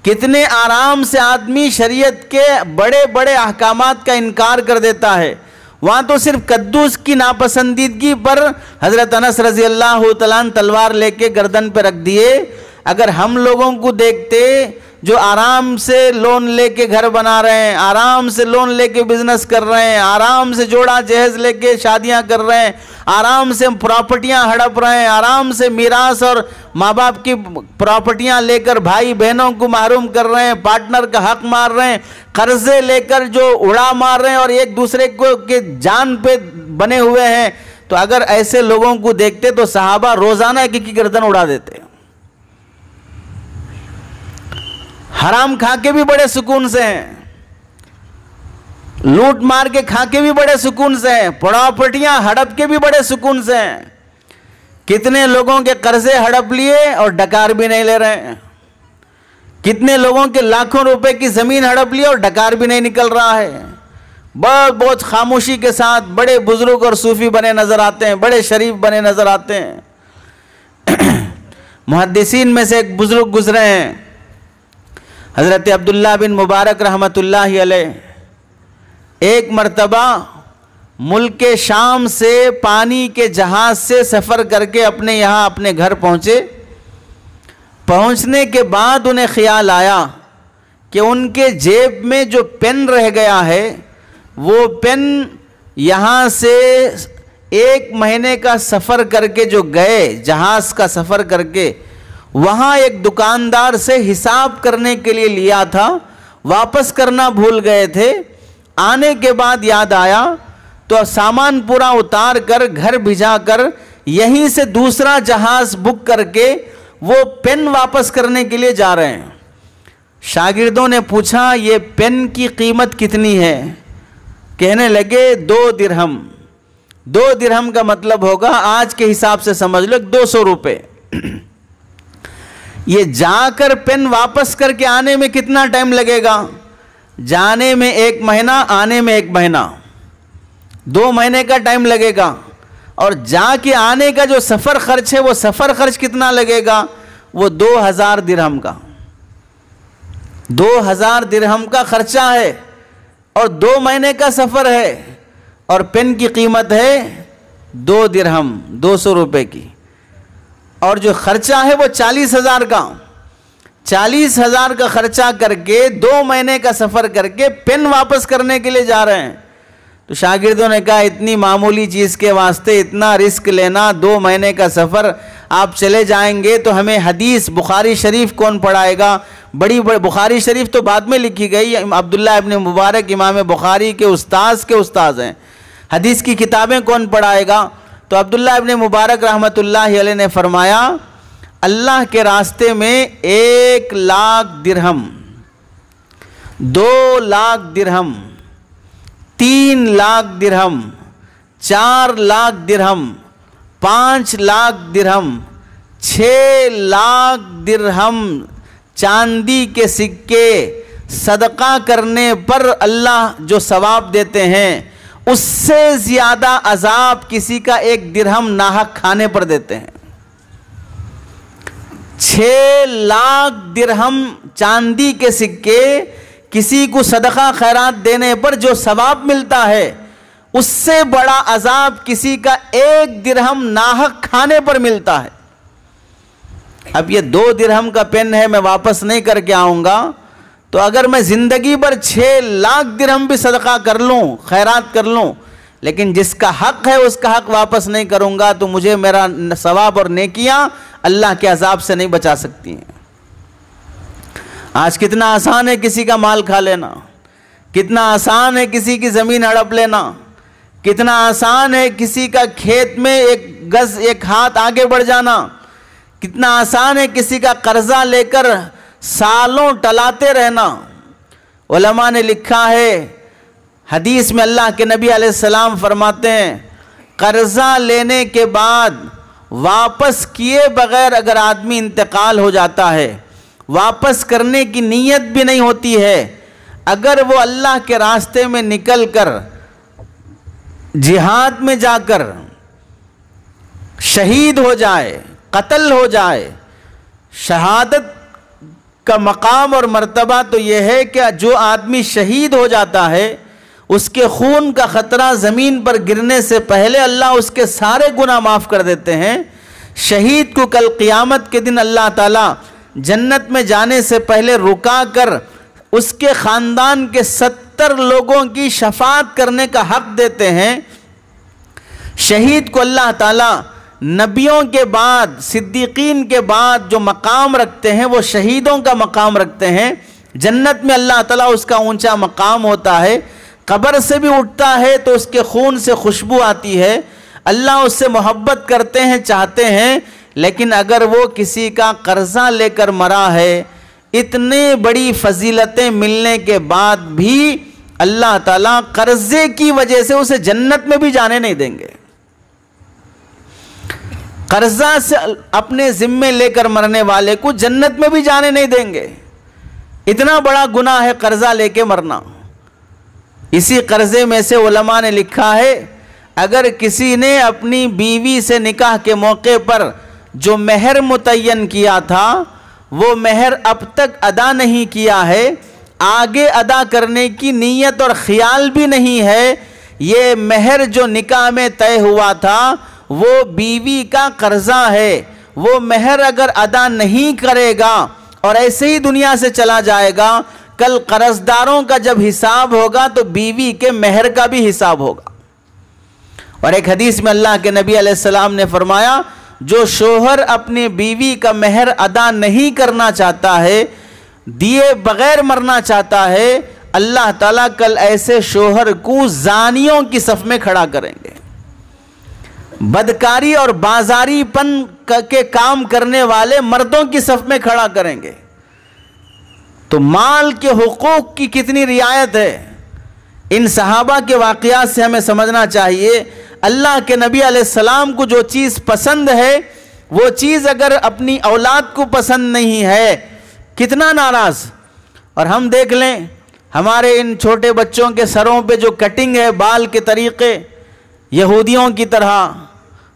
कितने आराम से आदमी शरीयत के बड़े बड़े अहकामात का इनकार कर देता है। वहाँ तो सिर्फ कद्दूस की नापसंदीदगी पर हज़रत अनस रज़ी अल्लाह तआला तलवार लेके गर्दन पे रख दिए। अगर हम लोगों को देखते जो आराम से लोन लेके घर बना रहे हैं, आराम से लोन लेके बिजनेस कर रहे हैं, आराम से जोड़ा जहेज लेके शादियां कर रहे हैं, आराम से प्रॉपर्टियां हड़प रहे हैं, आराम से मीरास और माँ बाप की प्रॉपर्टियां लेकर भाई बहनों को महरूम कर रहे हैं, पार्टनर का हक मार रहे हैं, कर्जे लेकर जो उड़ा मार रहे हैं और एक दूसरे को के जान पे बने हुए हैं, तो अगर ऐसे लोगों को देखते तो सहाबा रोजाना एक की गर्दन उड़ा देते। हराम खा के भी बड़े सुकून से हैं, लूट मार के खा के भी बड़े सुकून से हैं, प्रॉपर्टियां हड़प के भी बड़े सुकून से हैं। कितने लोगों के कर्जे हड़प लिए और डकार भी नहीं ले रहे हैं। कितने लोगों के लाखों रुपए की जमीन हड़प ली और डकार भी नहीं निकल रहा है। बहुत बहुत खामोशी के साथ बड़े बुजुर्ग और सूफी बने नजर आते हैं, बड़े शरीफ बने नजर आते हैं। मुहद्दिसीन में से एक बुजुर्ग गुजरे हैं, हज़रत अब्दुल्ला बिन मुबारक रहमतुल्लाहि अलैह। एक मर्तबा मुल्क शाम से पानी के जहाज़ से सफ़र करके अपने यहाँ अपने घर पहुँचे। पहुँचने के बाद उन्हें ख्याल आया कि उनके जेब में जो पेन रह गया है, वो पेन यहाँ से 1 महीने का सफ़र करके जो गए, जहाज़ का सफ़र करके, वहाँ एक दुकानदार से हिसाब करने के लिए लिया था, वापस करना भूल गए थे। आने के बाद याद आया तो सामान पूरा उतार कर घर भिजा कर यहीं से दूसरा जहाज़ बुक करके वो पेन वापस करने के लिए जा रहे हैं। शागिर्दों ने पूछा, ये पेन की कीमत कितनी है? कहने लगे 2 दिरहम। 2 दिरहम का मतलब होगा आज के हिसाब से समझ लो 200 रुपये। ये जाकर पेन वापस करके आने में कितना टाइम लगेगा? जाने में 1 महीना, आने में 1 महीना, 2 महीने का टाइम लगेगा। और जाके आने का जो सफ़र खर्च है, वो सफ़र खर्च कितना लगेगा? वो 2000 दिरहम का, 2000 दिरहम का खर्चा है और 2 महीने का सफ़र है। और पेन की कीमत है 2 दिरहम, 200 रुपये की। और जो खर्चा है वो 40,000 का। 40,000 का खर्चा करके 2 महीने का सफ़र करके पेन वापस करने के लिए जा रहे हैं। तो शागिर्दों ने कहा, इतनी मामूली चीज़ के वास्ते इतना रिस्क लेना, 2 महीने का सफ़र आप चले जाएंगे तो हमें हदीस बुखारी शरीफ कौन पढ़ाएगा? बड़ी बुखारी शरीफ तो बाद में लिखी गई, अब्दुल्ला इब्न मुबारक इमाम बुखारी के उस्ताद हैं, हदीस की किताबें कौन पढ़ाएगा? तो अब्दुल्ला इब्न मुबारक रहमतुल्लाहि अलैह ने फरमाया, अल्लाह के रास्ते में 1 लाख दिरहम, 2 लाख दिरहम, 3 लाख दिरहम, 4 लाख दिरहम, 5 लाख दिरहम, 6 लाख दिरहम चांदी के सिक्के सदका करने पर अल्लाह जो सवाब देते हैं, उससे ज्यादा अजाब किसी का 1 दिरहम नाहक खाने पर देते हैं। 6 लाख दिरहम चांदी के सिक्के किसी को सदका खैरात देने पर जो सवाब मिलता है, उससे बड़ा अजाब किसी का 1 दिरहम नाहक खाने पर मिलता है। अब ये 2 दिरहम का पेन है, मैं वापस नहीं करके आऊंगा, तो अगर मैं ज़िंदगी भर 6 लाख दिरहम भी सदका कर लूँ, खैरात कर लूँ, लेकिन जिसका हक़ है उसका हक़ वापस नहीं करूँगा, तो मुझे मेरा सवाब और नेकियां अल्लाह के अजाब से नहीं बचा सकती हैं। आज कितना आसान है किसी का माल खा लेना, कितना आसान है किसी की ज़मीन हड़प लेना, कितना आसान है किसी का खेत में 1 गज 1 हाथ आगे बढ़ जाना, कितना आसान है किसी का कर्जा लेकर सालों टलाते रहना। उलमा ने लिखा है, हदीस में अल्लाह के नबी अलैहिस्सलाम फरमाते हैं, कर्जा लेने के बाद वापस किए बगैर अगर आदमी इंतकाल हो जाता है, वापस करने की नीयत भी नहीं होती है, अगर वो अल्लाह के रास्ते में निकल कर जिहाद में जाकर शहीद हो जाए, कत्ल हो जाए, शहादत का मकाम और मर्तबा तो यह है कि जो आदमी शहीद हो जाता है उसके खून का ख़तरा ज़मीन पर गिरने से पहले अल्लाह उसके सारे गुनाह माफ़ कर देते हैं। शहीद को कल क़ियामत के दिन अल्लाह ताला जन्नत में जाने से पहले रुका कर उसके ख़ानदान के 70 लोगों की शफाअत करने का हक़ देते हैं। शहीद को अल्लाह ताला नबियों के बाद, सिद्दीकीन के बाद जो मकाम रखते हैं वो शहीदों का मकाम रखते हैं। जन्नत में अल्लाह ताला उसका ऊंचा मकाम होता है। कब्र से भी उठता है तो उसके खून से खुशबू आती है। अल्लाह उससे मोहब्बत करते हैं, चाहते हैं। लेकिन अगर वो किसी का कर्जा लेकर मरा है, इतने बड़ी फजीलतें मिलने के बाद भी अल्लाह ताला कर्जे की वजह से उसे जन्नत में भी जाने नहीं देंगे। कर्जा से अपने जिम्मे लेकर मरने वाले को जन्नत में भी जाने नहीं देंगे। इतना बड़ा गुनाह है कर्जा लेके मरना। इसी कर्जे में से उलमा ने लिखा है, अगर किसी ने अपनी बीवी से निकाह के मौके पर जो मेहर मुतय्यन किया था वो मेहर अब तक अदा नहीं किया है, आगे अदा करने की नीयत और ख्याल भी नहीं है, ये मेहर जो निकाह में तय हुआ था वो बीवी का कर्जा है, वो मेहर अगर अदा नहीं करेगा और ऐसे ही दुनिया से चला जाएगा, कल कर्जदारों का जब हिसाब होगा तो बीवी के मेहर का भी हिसाब होगा। और एक हदीस में अल्लाह के नबी अलैहिस्सलाम ने फरमाया, जो शोहर अपनी बीवी का मेहर अदा नहीं करना चाहता है, दिए बगैर मरना चाहता है, अल्लाह ताला कल ऐसे शोहर को जानियों की सफ में खड़ा करेंगे। बदकारी और बाजारीपन के काम करने वाले मर्दों की सफ में खड़ा करेंगे। तो माल के हुकूक की कितनी रियायत है। इन सहाबा के वाक़यात से हमें समझना चाहिए, अल्लाह के नबी अलैहिस्सलाम को जो चीज़ पसंद है वो चीज़ अगर अपनी औलाद को पसंद नहीं है, कितना नाराज़। और हम देख लें हमारे इन छोटे बच्चों के सरों पे जो कटिंग है, बाल के तरीक़े यहूदियों की तरह,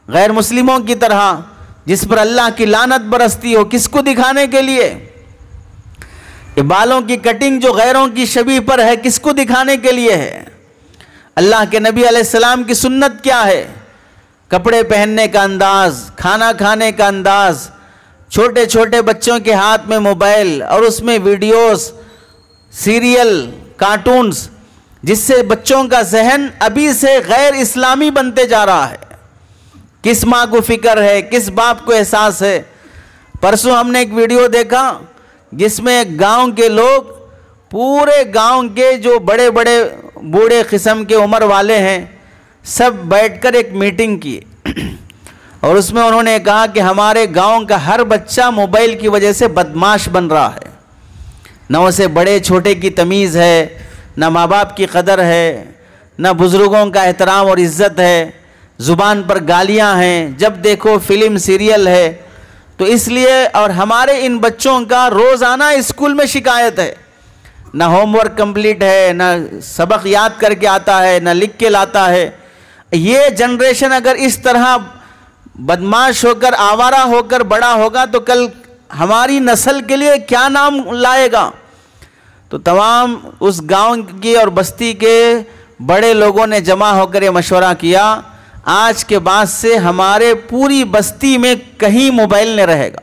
गैर मुस्लिमों की तरह, जिस पर अल्लाह की लानत बरसती हो, किसको दिखाने के लिए? ये बालों की कटिंग जो गैरों की शबीह पर है, किसको दिखाने के लिए है? अल्लाह के नबी अलैहिस्सलाम की सुन्नत क्या है? कपड़े पहनने का अंदाज, खाना खाने का अंदाज, छोटे छोटे बच्चों के हाथ में मोबाइल और उसमें वीडियोस, सीरियल, कार्टून्स, जिससे बच्चों का जहन अभी से गैर इस्लामी बनते जा रहा है। किस माँ को फिक्र है, किस बाप को एहसास है? परसों हमने एक वीडियो देखा जिसमें गांव के लोग, पूरे गांव के जो बड़े बड़े बूढ़े किस्म के उम्र वाले हैं, सब बैठकर एक मीटिंग की और उसमें उन्होंने कहा कि हमारे गांव का हर बच्चा मोबाइल की वजह से बदमाश बन रहा है। न उसे बड़े छोटे की तमीज़ है, न माँ बाप की कदर है, न बुज़ुर्गों का एहतराम और इज़्ज़त है, ज़ुबान पर गालियाँ हैं, जब देखो फिल्म सीरियल है। तो इसलिए, और हमारे इन बच्चों का रोज़ाना स्कूल में शिकायत है, ना होमवर्क कंप्लीट है, ना सबक याद करके आता है, ना लिख के लाता है। ये जनरेशन अगर इस तरह बदमाश होकर, आवारा होकर बड़ा होगा तो कल हमारी नस्ल के लिए क्या नाम लाएगा? तो तमाम उस गांव की और बस्ती के बड़े लोगों ने जमा होकर ये मशवरा किया, आज के बाद से हमारे पूरी बस्ती में कहीं मोबाइल नहीं रहेगा।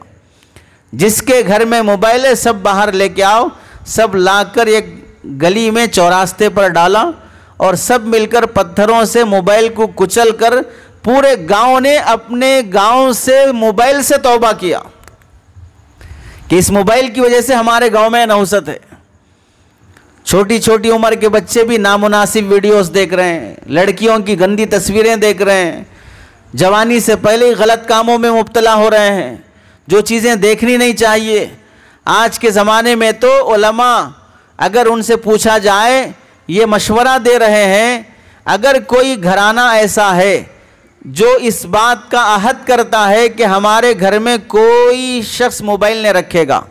जिसके घर में मोबाइल है सब बाहर लेके आओ, सब लाकर एक गली में चौरास्ते पर डाला और सब मिलकर पत्थरों से मोबाइल को कुचल कर पूरे गांव ने अपने गांव से मोबाइल से तौबा किया कि इस मोबाइल की वजह से हमारे गांव में नहुसत है। छोटी छोटी उम्र के बच्चे भी नामुनासिब वीडियोस देख रहे हैं, लड़कियों की गंदी तस्वीरें देख रहे हैं, जवानी से पहले ही गलत कामों में मुब्तला हो रहे हैं, जो चीज़ें देखनी नहीं चाहिए। आज के ज़माने में तो उलमा अगर उनसे पूछा जाए, ये मशवरा दे रहे हैं, अगर कोई घराना ऐसा है जो इस बात का अहद करता है कि हमारे घर में कोई शख्स मोबाइल नहीं रखेगा,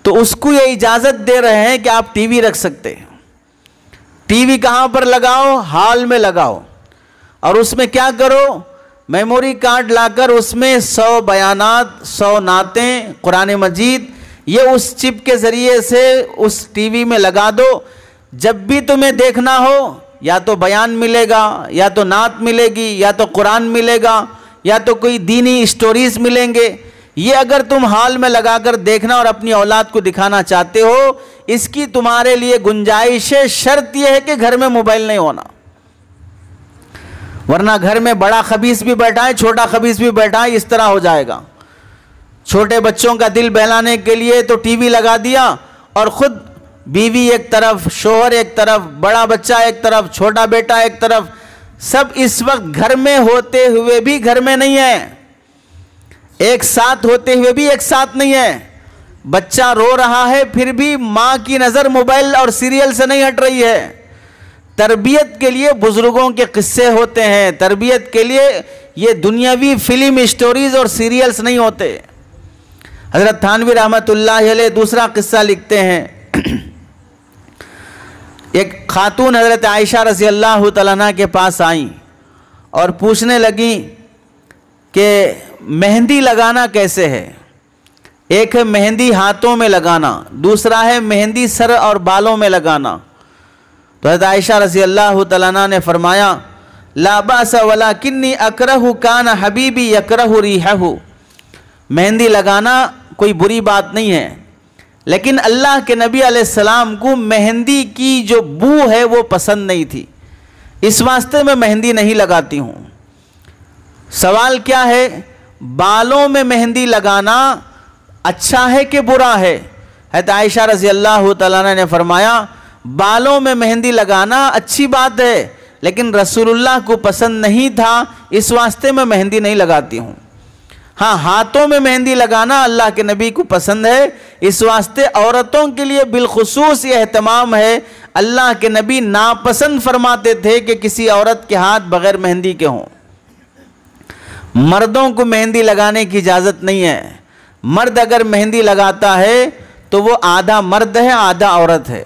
तो उसको ये इजाज़त दे रहे हैं कि आप टीवी रख सकते हैं। टीवी कहाँ पर लगाओ? हॉल में लगाओ। और उसमें क्या करो? मेमोरी कार्ड लाकर उसमें 100 बयानात, 100 नातें, कुरान मजीद, ये उस चिप के ज़रिए से उस टीवी में लगा दो। जब भी तुम्हें देखना हो, या तो बयान मिलेगा, या तो नात मिलेगी, या तो कुरान मिलेगा, या तो कोई दीनी स्टोरीज मिलेंगे। ये अगर तुम हॉल में लगाकर देखना और अपनी औलाद को दिखाना चाहते हो, इसकी तुम्हारे लिए गुंजाइश है। शर्त यह है कि घर में मोबाइल नहीं होना, वरना घर में बड़ा खबीस भी बैठा है, छोटा खबीस भी बैठा है, इस तरह हो जाएगा। छोटे बच्चों का दिल बहलाने के लिए तो टीवी लगा दिया और खुद बीवी एक तरफ, शोहर एक तरफ, बड़ा बच्चा एक तरफ, छोटा बेटा एक तरफ, सब इस वक्त घर में होते हुए भी घर में नहीं है, एक साथ होते हुए भी एक साथ नहीं है। बच्चा रो रहा है फिर भी माँ की नज़र मोबाइल और सीरियल से नहीं हट रही है। तरबियत के लिए बुजुर्गों के किस्से होते हैं, तरबियत के लिए ये दुनियावी फिल्म स्टोरीज और सीरियल्स नहीं होते। हज़रत थानवी रहमतुल्लाह अलैह दूसरा किस्सा लिखते हैं। एक खातून हज़रत आयशा रज़ी अल्लाह तआला अन्हा के पास आई और पूछने लगी कि मेहंदी लगाना कैसे है। एक है मेहंदी हाथों में लगाना, दूसरा है मेहंदी सर और बालों में लगाना। तो हज़रत आयशा रज़ी अल्लाह तआला अन्हा ने फरमाया, ला बास वलाकिन्नी अकरहु कान हबीबी यकरहु रिहहु। मेहंदी लगाना कोई बुरी बात नहीं है, लेकिन अल्लाह के नबी अलैहिस्सलाम को मेहंदी की जो बू है वो पसंद नहीं थी, इस वास्ते मैं मेहंदी नहीं लगाती हूँ। सवाल क्या है? बालों में मेहंदी लगाना अच्छा है कि बुरा है? हज़रत आयशा रज़ी अल्लाह तआला अन्हा ने फरमाया, बालों में मेहंदी लगाना अच्छी बात है, लेकिन रसूलुल्लाह को पसंद नहीं था, इस वास्ते मैं मेहंदी नहीं लगाती हूँ। हाँ, हाथों में मेहंदी लगाना अल्लाह के नबी को पसंद है, इस वास्ते औरतों के लिए बिलखुसूस ये एहतमाम है। अल्लाह के नबी नापसंद फरमाते थे कि किसी औरत के हाथ बगैर मेहंदी के हों। मर्दों को मेहंदी लगाने की इजाज़त नहीं है। मर्द अगर मेहंदी लगाता है तो वो आधा मर्द है, आधा औरत है।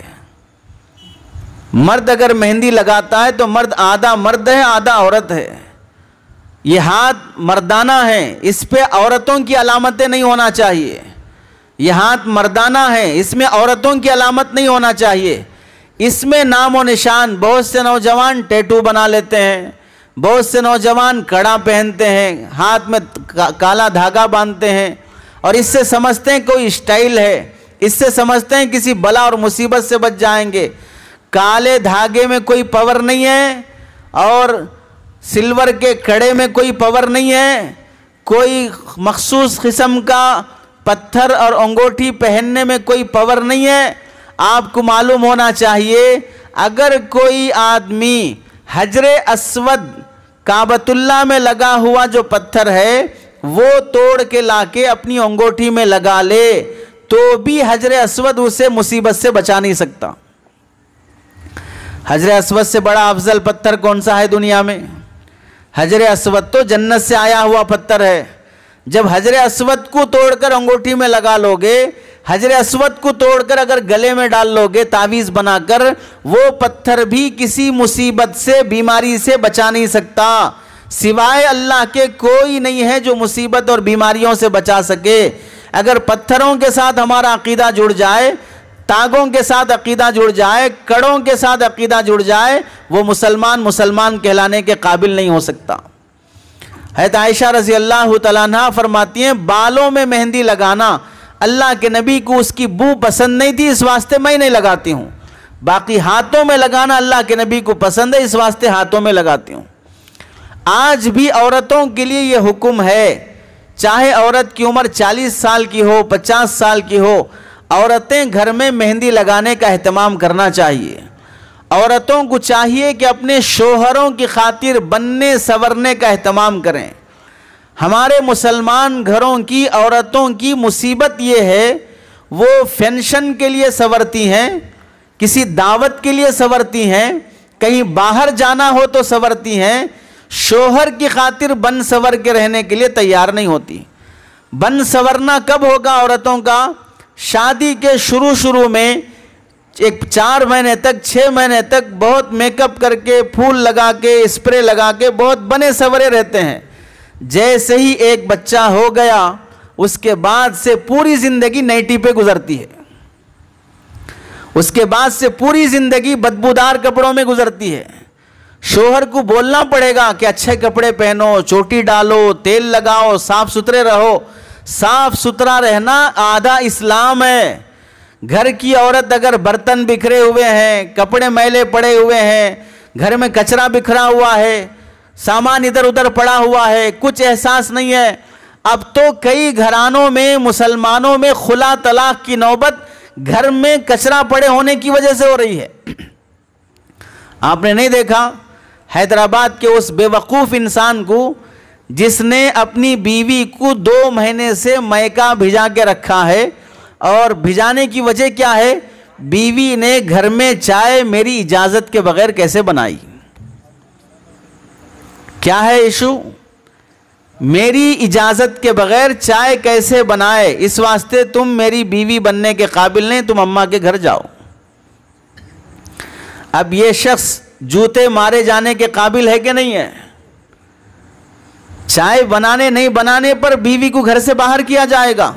मर्द अगर मेहंदी लगाता है तो मर्द आधा मर्द है, आधा औरत है। ये हाथ मर्दाना है, इस पे औरतों की अलामतें नहीं होना चाहिए। ये हाथ मर्दाना है, इसमें औरतों की अलामत नहीं होना चाहिए। इसमें नाम और निशान, बहुत से नौजवान टैटू बना लेते हैं, बहुत से नौजवान कड़ा पहनते हैं, हाथ में काला धागा बांधते हैं और इससे समझते हैं कोई स्टाइल है, इससे समझते हैं किसी बला और मुसीबत से बच जाएंगे। काले धागे में कोई पावर नहीं है और सिल्वर के कड़े में कोई पावर नहीं है। कोई मखसूस किस्म का पत्थर और अंगूठी पहनने में कोई पावर नहीं है। आपको मालूम होना चाहिए, अगर कोई आदमी हजरे अस्वद काबतुल्लाह में लगा हुआ जो पत्थर है वो तोड़ के लाके अपनी अंगूठी में लगा ले तो भी हजरे अस्वद उसे मुसीबत से बचा नहीं सकता। हजरे अस्वद से बड़ा अफजल पत्थर कौन सा है दुनिया में? हजरे अस्वद तो जन्नत से आया हुआ पत्थर है। जब हजरे अस्वद को तोड़कर अंगूठी में लगा लोगे, हजरे अस्वद को तोड़कर अगर गले में डाल लोगे तावीज़ बनाकर, वो पत्थर भी किसी मुसीबत से, बीमारी से बचा नहीं सकता। सिवाय अल्लाह के कोई नहीं है जो मुसीबत और बीमारियों से बचा सके। अगर पत्थरों के साथ हमारा अकीदा जुड़ जाए, तागों के साथ अकीदा जुड़ जाए, कड़ों के साथ अकीदा जुड़ जाए, वो मुसलमान कहलाने के काबिल नहीं हो सकता। हज़रत आयशा रज़ी अल्लाह तआला अन्हा फरमाती हैं, बालों में मेहंदी लगाना अल्लाह के नबी को उसकी बू पसंद नहीं थी, इस वास्ते मैं नहीं लगाती हूँ। बाकी हाथों में लगाना अल्लाह के नबी को पसंद है, इस वास्ते हाथों में लगाती हूँ। आज भी औरतों के लिए ये हुक्म है, चाहे औरत की उम्र 40 साल की हो, 50 साल की हो, औरतें घर में मेहंदी लगाने का एहतमाम करना चाहिए। औरतों को चाहिए कि अपने शोहरों की खातिर बनने संवरने का एहतमाम करें। हमारे मुसलमान घरों की औरतों की मुसीबत ये है, वो फंक्शन के लिए संवरती हैं, किसी दावत के लिए संवरती हैं, कहीं बाहर जाना हो तो संवरती हैं, शोहर की खातिर बन संवर के रहने के लिए तैयार नहीं होती। बन संवरना कब होगा औरतों का? शादी के शुरू में एक 4 महीने तक 6 महीने तक बहुत मेकअप करके, फूल लगा के, स्प्रे लगा के बहुत बने सवरे रहते हैं। जैसे ही एक बच्चा हो गया उसके बाद से पूरी जिंदगी नाइटी पे गुजरती है, उसके बाद से पूरी जिंदगी बदबूदार कपड़ों में गुजरती है। शोहर को बोलना पड़ेगा कि अच्छे कपड़े पहनो, चोटी डालो, तेल लगाओ, साफ सुथरे रहो। साफ सुथरा रहना आधा इस्लाम है। घर की औरत अगर बर्तन बिखरे हुए हैं, कपड़े मैले पड़े हुए हैं, घर में कचरा बिखरा हुआ है, सामान इधर उधर पड़ा हुआ है, कुछ एहसास नहीं है। अब तो कई घरानों में, मुसलमानों में खुला तलाक की नौबत घर में कचरा पड़े होने की वजह से हो रही है। आपने नहीं देखा हैदराबाद के उस बेवकूफ़ इंसान को जिसने अपनी बीवी को 2 महीने से मैका भिजा के रखा है, और भिजाने की वजह क्या है? बीवी ने घर में चाय मेरी इजाज़त के बगैर कैसे बनाई। क्या है इशू? मेरी इजाज़त के बगैर चाय कैसे बनाए, इस वास्ते तुम मेरी बीवी बनने के काबिल नहीं, तुम अम्मा के घर जाओ। अब ये शख्स जूते मारे जाने के काबिल है कि नहीं है? चाय बनाने नहीं बनाने पर बीवी को घर से बाहर किया जाएगा,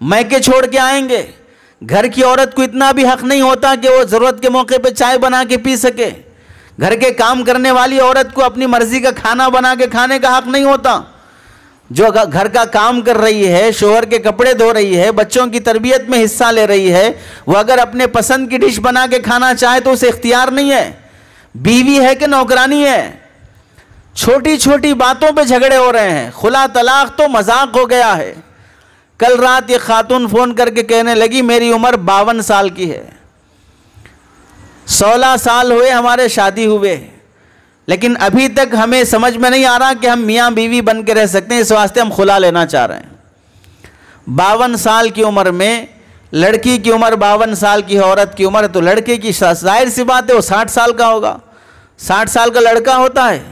मैके छोड़ के आएंगे। घर की औरत को इतना भी हक नहीं होता कि वो ज़रूरत के मौके पे चाय बना के पी सके। घर के काम करने वाली औरत को अपनी मर्जी का खाना बना के खाने का हक नहीं होता। जो घर का काम कर रही है, शोहर के कपड़े धो रही है, बच्चों की तरबियत में हिस्सा ले रही है, वो अगर अपने पसंद की डिश बना के खाना चाहे तो उसे इख्तियार नहीं है। बीवी है कि नौकरानी है? छोटी छोटी बातों पे झगड़े हो रहे हैं। खुला तलाक तो मजाक हो गया है। कल रात ये खातून फ़ोन करके कहने लगी मेरी उम्र 52 साल की है, 16 साल हुए हमारे शादी हुए, लेकिन अभी तक हमें समझ में नहीं आ रहा कि हम मियाँ बीवी बन के रह सकते हैं, इस वास्ते हम खुला लेना चाह रहे हैं। 52 साल की उम्र में, लड़की की उम्र 52 साल की, औरत की उम्र, तो लड़के की जाहिर सी बात है वो 60 साल का होगा। 60 साल का लड़का होता है,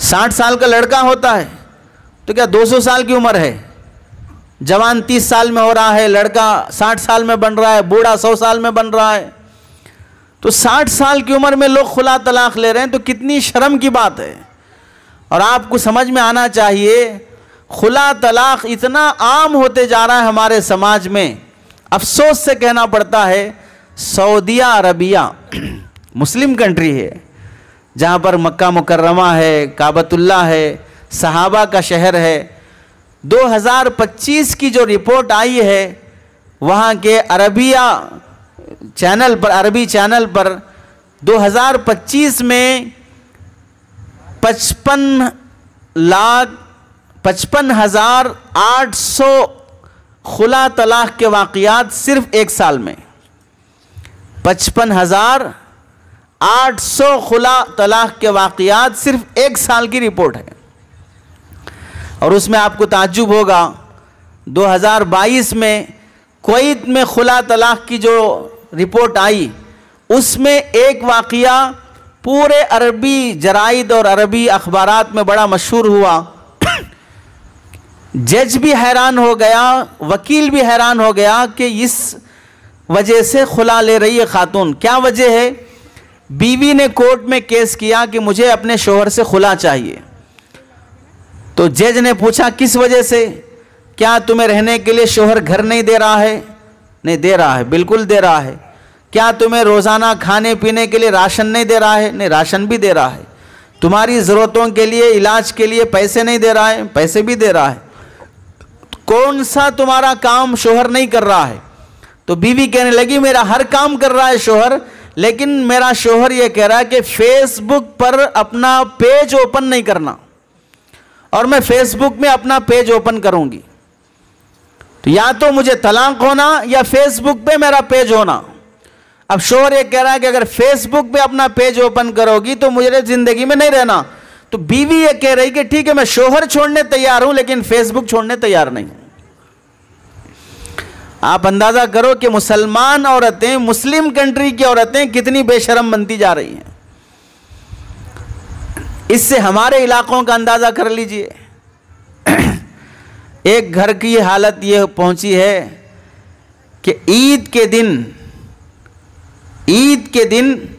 60 साल का लड़का होता है, तो क्या 200 साल की उम्र है? जवान 30 साल में हो रहा है, लड़का 60 साल में बन रहा है, बूढ़ा 100 साल में बन रहा है। तो 60 साल की उम्र में लोग खुला तलाक ले रहे हैं, तो कितनी शर्म की बात है। और आपको समझ में आना चाहिए, खुला तलाक इतना आम होते जा रहा है हमारे समाज में। अफसोस से कहना पड़ता है, सऊदिया अरबिया मुस्लिम कंट्री है, जहाँ पर मक्का मुकर्रमा है, काबतुल्ला है, सहाबा का शहर है। 2025 की जो रिपोर्ट आई है वहाँ के अरबिया चैनल पर, अरबी चैनल पर 2025 में 55,800 खुला तलाक के वाक़यात सिर्फ एक साल में। 55,800 खुला तलाक के वाक़यात सिर्फ एक साल की रिपोर्ट है। और उसमें आपको ताज्जुब होगा, 2022 में कुवैत में खुला तलाक की जो रिपोर्ट आई, उसमें एक वाक़या पूरे अरबी जराइद और अरबी अखबारात में बड़ा मशहूर हुआ। जज भी हैरान हो गया, वकील भी हैरान हो गया कि इस वजह से खुला ले रही है खातून। क्या वजह है? बीवी ने कोर्ट में केस किया कि मुझे अपने शोहर से खुला चाहिए। तो जज ने पूछा किस वजह से? क्या तुम्हें रहने के लिए शोहर घर नहीं दे रहा है? नहीं दे रहा है, बिल्कुल दे रहा है। क्या तुम्हें रोज़ाना खाने पीने के लिए राशन नहीं दे रहा है? नहीं, राशन भी दे रहा है। तुम्हारी ज़रूरतों के लिए, इलाज के लिए पैसे नहीं दे रहा है? पैसे भी दे रहा है। कौन सा तुम्हारा काम शोहर नहीं कर रहा है? तो बीवी कहने लगी मेरा हर काम कर रहा है शोहर, लेकिन मेरा शोहर ये कह रहा है कि फेसबुक पर अपना पेज ओपन नहीं करना, और मैं फेसबुक में अपना पेज ओपन करूंगी। तो या तो मुझे तलाक होना या फेसबुक पे मेरा पेज होना। अब शोहर ये कह रहा है कि अगर फेसबुक पे अपना पेज ओपन करोगी तो मुझे जिंदगी में नहीं रहना। तो बीवी ये कह रही कि ठीक है मैं शोहर छोड़ने तैयार हूं, लेकिन फेसबुक छोड़ने तैयार नहीं। आप अंदाजा करो कि मुसलमान औरतें, मुस्लिम कंट्री की औरतें कितनी बेशर्म बनती जा रही हैं। इससे हमारे इलाकों का अंदाजा कर लीजिए। एक घर की हालत ये पहुंची है कि ईद के दिन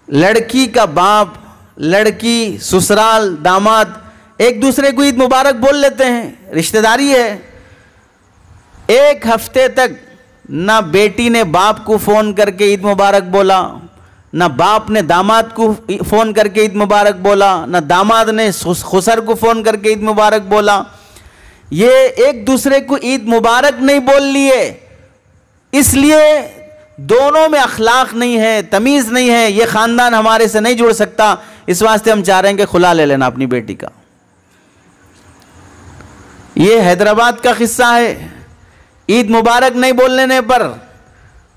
लड़की का बाप, लड़की, ससुराल, दामाद एक दूसरे को ईद मुबारक बोल लेते हैं, रिश्तेदारी है। एक हफ्ते तक ना बेटी ने बाप को फ़ोन करके ईद मुबारक बोला, ना बाप ने दामाद को फ़ोन करके ईद मुबारक बोला, ना दामाद ने खुसर को फ़ोन करके ईद मुबारक बोला। ये एक दूसरे को ईद मुबारक नहीं बोल लिए, इसलिए दोनों में अखलाक नहीं है, तमीज़ नहीं है, ये ख़ानदान हमारे से नहीं जुड़ सकता। इस वास्ते हम चाह रहे हैं कि खुला ले लेना अपनी बेटी का। ये हैदराबाद का किस्सा है। ईद मुबारक नहीं बोल लेने पर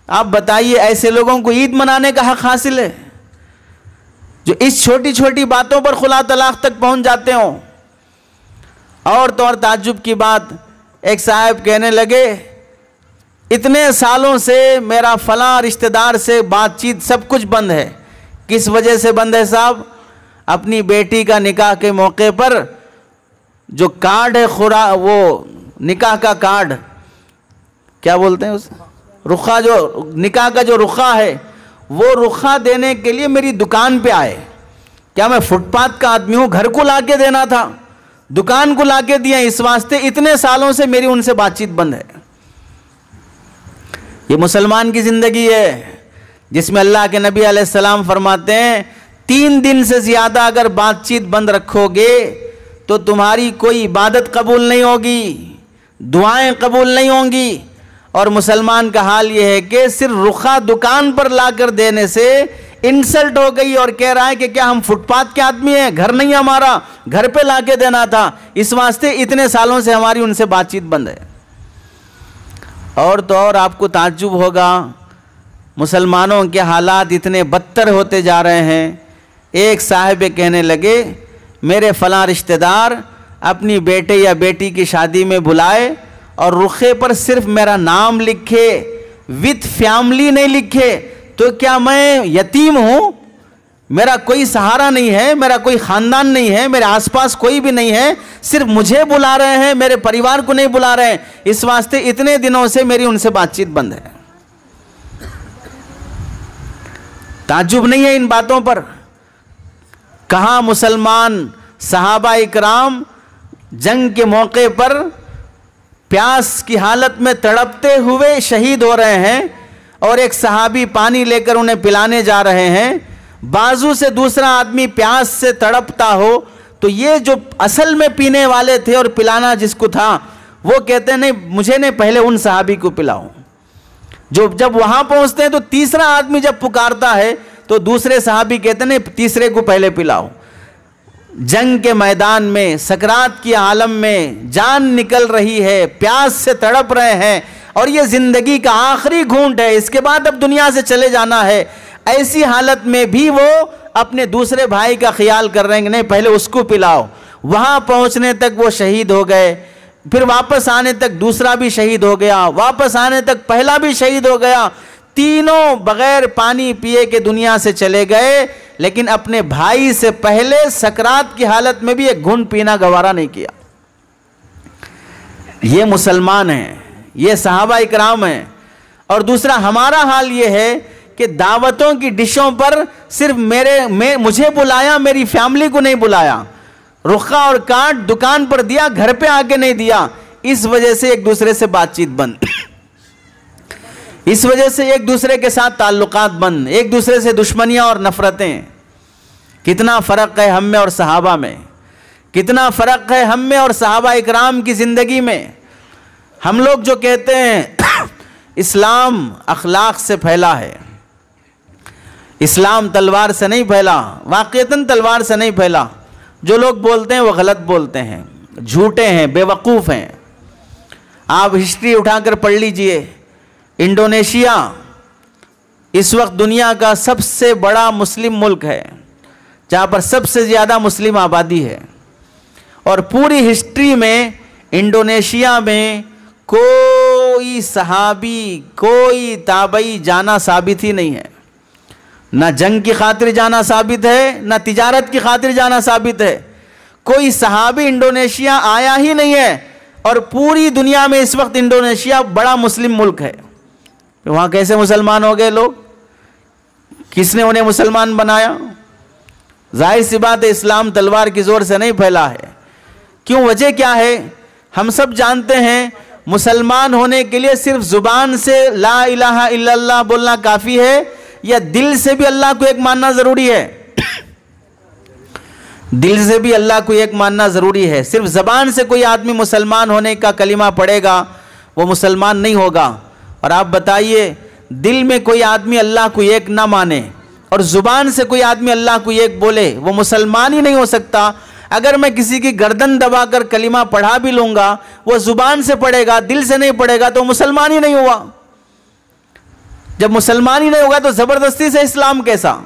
आप बताइए ऐसे लोगों को ईद मनाने का हक हासिल है जो इस छोटी छोटी बातों पर खुला तलाक तक पहुंच जाते हों। और तो और ताज्जुब की बात, एक साहब कहने लगे इतने सालों से मेरा फलां रिश्तेदार से बातचीत सब कुछ बंद है। किस वजह से बंद है साहब? अपनी बेटी का निकाह के मौके पर जो कार्ड है, वो निकाह का कार्ड क्या बोलते हैं उस रुखा, जो निकाह का जो रुखा है, वो रुखा देने के लिए मेरी दुकान पे आए। क्या मैं फुटपाथ का आदमी हूँ? घर को लाके देना था, दुकान को लाके दिया। इस वास्ते इतने सालों से मेरी उनसे बातचीत बंद है। ये मुसलमान की ज़िंदगी है जिसमें अल्लाह के नबी अलैहिस्सलाम फरमाते हैं 3 दिन से ज़्यादा अगर बातचीत बंद रखोगे तो तुम्हारी कोई इबादत कबूल नहीं होगी, दुआएं कबूल नहीं होंगी। और मुसलमान का हाल ये है कि सिर्फ रुखा दुकान पर लाकर देने से इंसल्ट हो गई और कह रहा है कि क्या हम फुटपाथ के आदमी हैं, घर नहीं हमारा, घर पे लाके देना था, इस वास्ते इतने सालों से हमारी उनसे बातचीत बंद है। और तो और आपको ताज्जुब होगा, मुसलमानों के हालात इतने बदतर होते जा रहे हैं। एक साहिब कहने लगे मेरे फलां रिश्तेदार अपनी बेटे या बेटी की शादी में बुलाए और रुखे पर सिर्फ मेरा नाम लिखे, विथ फैमिली नहीं लिखे, तो क्या मैं यतीम हूँ? मेरा कोई सहारा नहीं है, मेरा कोई ख़ानदान नहीं है, मेरे आसपास कोई भी नहीं है, सिर्फ मुझे बुला रहे हैं, मेरे परिवार को नहीं बुला रहे हैं। इस वास्ते इतने दिनों से मेरी उनसे बातचीत बंद है। ताज्जुब नहीं है इन बातों पर? कहाँ मुसलमान सहाबा इकराम जंग के मौके पर प्यास की हालत में तड़पते हुए शहीद हो रहे हैं और एक सहाबी पानी लेकर उन्हें पिलाने जा रहे हैं, बाजू से दूसरा आदमी प्यास से तड़पता हो, तो ये जो असल में पीने वाले थे और पिलाना जिसको था, वो कहते नहीं मुझे नहीं, पहले उन सहाबी को पिलाओ। जो जब वहां पहुंचते हैं तो तीसरा आदमी जब पुकारता है तो दूसरे सहाबी कहते नहीं तीसरे को पहले पिलाओ। जंग के मैदान में, सकरात की आलम में जान निकल रही है, प्यास से तड़प रहे हैं और ये जिंदगी का आखिरी घूंट है, इसके बाद अब दुनिया से चले जाना है। ऐसी हालत में भी वो अपने दूसरे भाई का ख्याल कर रहे हैं, नहीं पहले उसको पिलाओ। वहां पहुंचने तक वो शहीद हो गए, फिर वापस आने तक दूसरा भी शहीद हो गया, वापस आने तक पहला भी शहीद हो गया। तीनों बगैर पानी पिए के दुनिया से चले गए, लेकिन अपने भाई से पहले सकरात की हालत में भी एक घूंट पीना गवारा नहीं किया। ये मुसलमान हैं, ये सहाबा इकराम हैं। और दूसरा हमारा हाल ये है कि दावतों की डिशों पर सिर्फ मुझे बुलाया, मेरी फैमिली को नहीं बुलाया, रुखा और काट दुकान पर दिया, घर पे आके नहीं दिया। इस वजह से एक दूसरे से बातचीत बंद, इस वजह से एक दूसरे के साथ ताल्लुकात बंद, एक दूसरे से दुश्मनियां और नफरतें। कितना फ़र्क है हम में और सहाबा में, कितना फ़र्क है हम में और सहाबा इकराम की ज़िंदगी में। हम लोग जो कहते हैं इस्लाम अखलाक से फैला है, इस्लाम तलवार से नहीं फैला, वाक़ईतन तलवार से नहीं फैला। जो लोग बोलते हैं वो गलत बोलते हैं, झूठे हैं, बेवकूफ़ हैं। आप हिस्ट्री उठाकर पढ़ लीजिए। इंडोनेशिया इस वक्त दुनिया का सबसे बड़ा मुस्लिम मुल्क है, जहाँ पर सबसे ज़्यादा मुस्लिम आबादी है। और पूरी हिस्ट्री में इंडोनेशिया में कोई सहाबी, कोई ताबई जाना साबित ही नहीं है। ना जंग की खातिर जाना साबित है, ना तिजारत की खातिर जाना साबित है। कोई सहाबी इंडोनेशिया आया ही नहीं है। और पूरी दुनिया में इस वक्त इंडोनेशिया बड़ा मुस्लिम मुल्क है। वहाँ कैसे मुसलमान हो गए लोग? किसने उन्हें मुसलमान बनाया? जाहिर सी बात है, इस्लाम तलवार की जोर से नहीं फैला है। क्यों? वजह क्या है? हम सब जानते हैं मुसलमान होने के लिए सिर्फ जुबान से ला इलाहा इल्लल्लाह बोलना काफ़ी है या दिल से भी अल्लाह को एक मानना ज़रूरी है? दिल से भी अल्लाह को एक मानना ज़रूरी है। सिर्फ ज़बान से कोई आदमी मुसलमान होने का कलिमा पढ़ेगा वो मुसलमान नहीं होगा। और आप बताइए, दिल में कोई आदमी अल्लाह को एक ना माने और ज़ुबान से कोई आदमी अल्लाह को एक बोले, वो मुसलमान ही नहीं हो सकता। अगर मैं किसी की गर्दन दबाकर कलिमा पढ़ा भी लूँगा, वो ज़ुबान से पढ़ेगा, दिल से नहीं पढ़ेगा, तो मुसलमान ही नहीं हुआ। जब मुसलमान ही नहीं होगा तो ज़बरदस्ती से इस्लाम कैसा?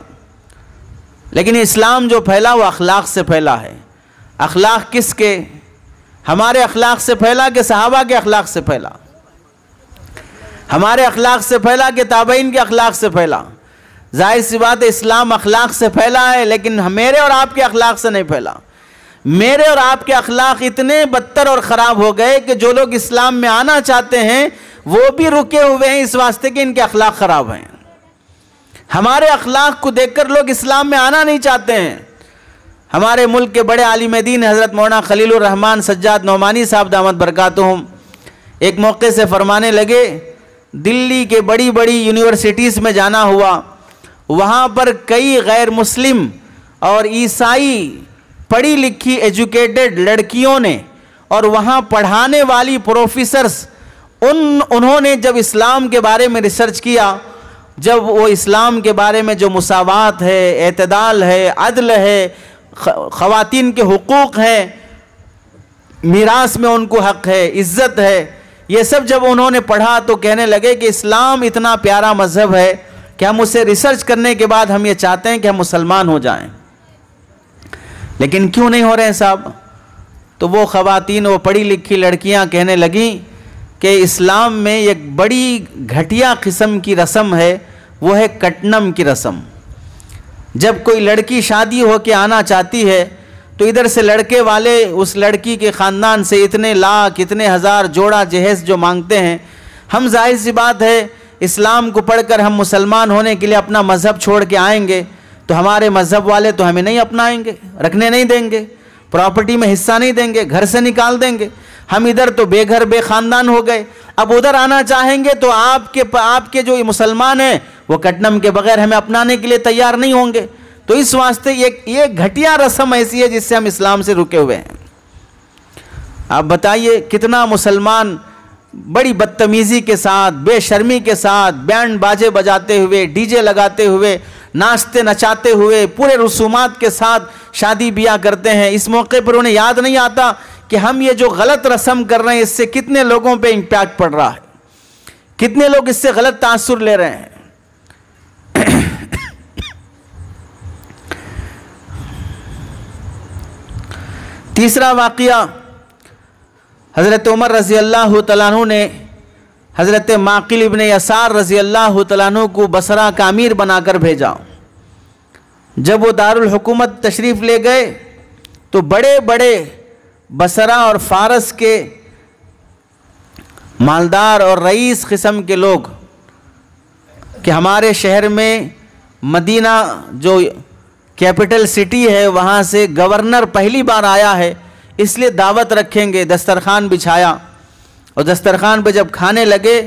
लेकिन इस्लाम जो फैला वो अखलाक से फैला है। अखलाक किसके? हमारे अखलाक से फैला कि सहाबा के अखलाक से फैला? हमारे अखलाक से फैला कि ताबईन के अखलाक से फैला? जाहिर सी बात है, इस्लाम अखलाक से फैला है, लेकिन मेरे और आपके अखलाक से नहीं फैला। मेरे और आपके अखलाक इतने बदतर और ख़राब हो गए कि जो लोग इस्लाम में आना चाहते हैं वो भी रुके हुए हैं इस वास्ते कि इनके अखलाक ख़राब हैं। हमारे अखलाक को देखकर लोग इस्लाम में आना नहीं चाहते हैं। हमारे मुल्क के बड़े आलिम दीन हज़रत मौलाना खलीलुर रहमान सज्जाद नौमानी साहब दामत बरकातुहुम एक मौके से फरमाने लगे, दिल्ली के बड़ी बड़ी यूनिवर्सिटीज़ में जाना हुआ, वहाँ पर कई गैर मुस्लिम और ईसाई पढ़ी लिखी एजुकेटेड लड़कियों ने और वहाँ पढ़ाने वाली प्रोफेसर्स उन्होंने जब इस्लाम के बारे में रिसर्च किया, जब वो इस्लाम के बारे में जो मुसावात है, एतदाल है, अदल है, ख़वातीन के हुकूक़ हैं, मीरास में उनको हक़ है, इज़्ज़त है, ये सब जब उन्होंने पढ़ा तो कहने लगे कि इस्लाम इतना प्यारा मज़हब है कि हम उसे रिसर्च करने के बाद हम ये चाहते हैं कि हम मुसलमान हो जाएं। लेकिन क्यों नहीं हो रहे हैं साहब? तो वो ख़वातीन, वो पढ़ी लिखी लड़कियां कहने लगी कि इस्लाम में एक बड़ी घटिया किस्म की रस्म है, वो है कटनम की रस्म। जब कोई लड़की शादी हो के आना चाहती है तो इधर से लड़के वाले उस लड़की के ख़ानदान से इतने लाख इतने हज़ार जोड़ा जहेज़ जो मांगते हैं। हम जाहिर सी बात है इस्लाम को पढ़कर हम मुसलमान होने के लिए अपना मज़हब छोड़ के आएंगे तो हमारे मज़हब वाले तो हमें नहीं अपनाएंगे, रखने नहीं देंगे, प्रॉपर्टी में हिस्सा नहीं देंगे, घर से निकाल देंगे। हम इधर तो बेघर बेखानदान हो गए, अब उधर आना चाहेंगे तो आपके जो मुसलमान हैं वो कटनम के बगैर हमें अपनाने के लिए तैयार नहीं होंगे। तो इस वास्ते ये घटिया रस्म ऐसी है जिससे हम इस्लाम से रुके हुए हैं। आप बताइए कितना मुसलमान बड़ी बदतमीज़ी के साथ, बेशर्मी के साथ, बैंड बाजे बजाते हुए, डीजे लगाते हुए, नाचते नचाते हुए, पूरे रसूमात के साथ शादी ब्याह करते हैं। इस मौके पर उन्हें याद नहीं आता कि हम ये जो गलत रस्म कर रहे हैं इससे कितने लोगों पे इम्पैक्ट पड़ रहा है, कितने लोग इससे गलत तासुर ले रहे हैं। तीसरा वाक़या, हज़रत उमर रज़ी अल्लाह तआला अन्हु ने हज़रत माक़िल इब्न यसार रज़ी अल्लाह तआला अन्हु को बसरा का अमीर बनाकर भेजा। जब वो दारुल हुकूमत तशरीफ़ ले गए तो बड़े बड़े बसरा और फ़ारस के मालदार और रईस किस्म के लोग कि हमारे शहर में मदीना जो कैपिटल सिटी है वहाँ से गवर्नर पहली बार आया है इसलिए दावत रखेंगे। दस्तरखान बिछाया और दस्तरखान पे जब खाने लगे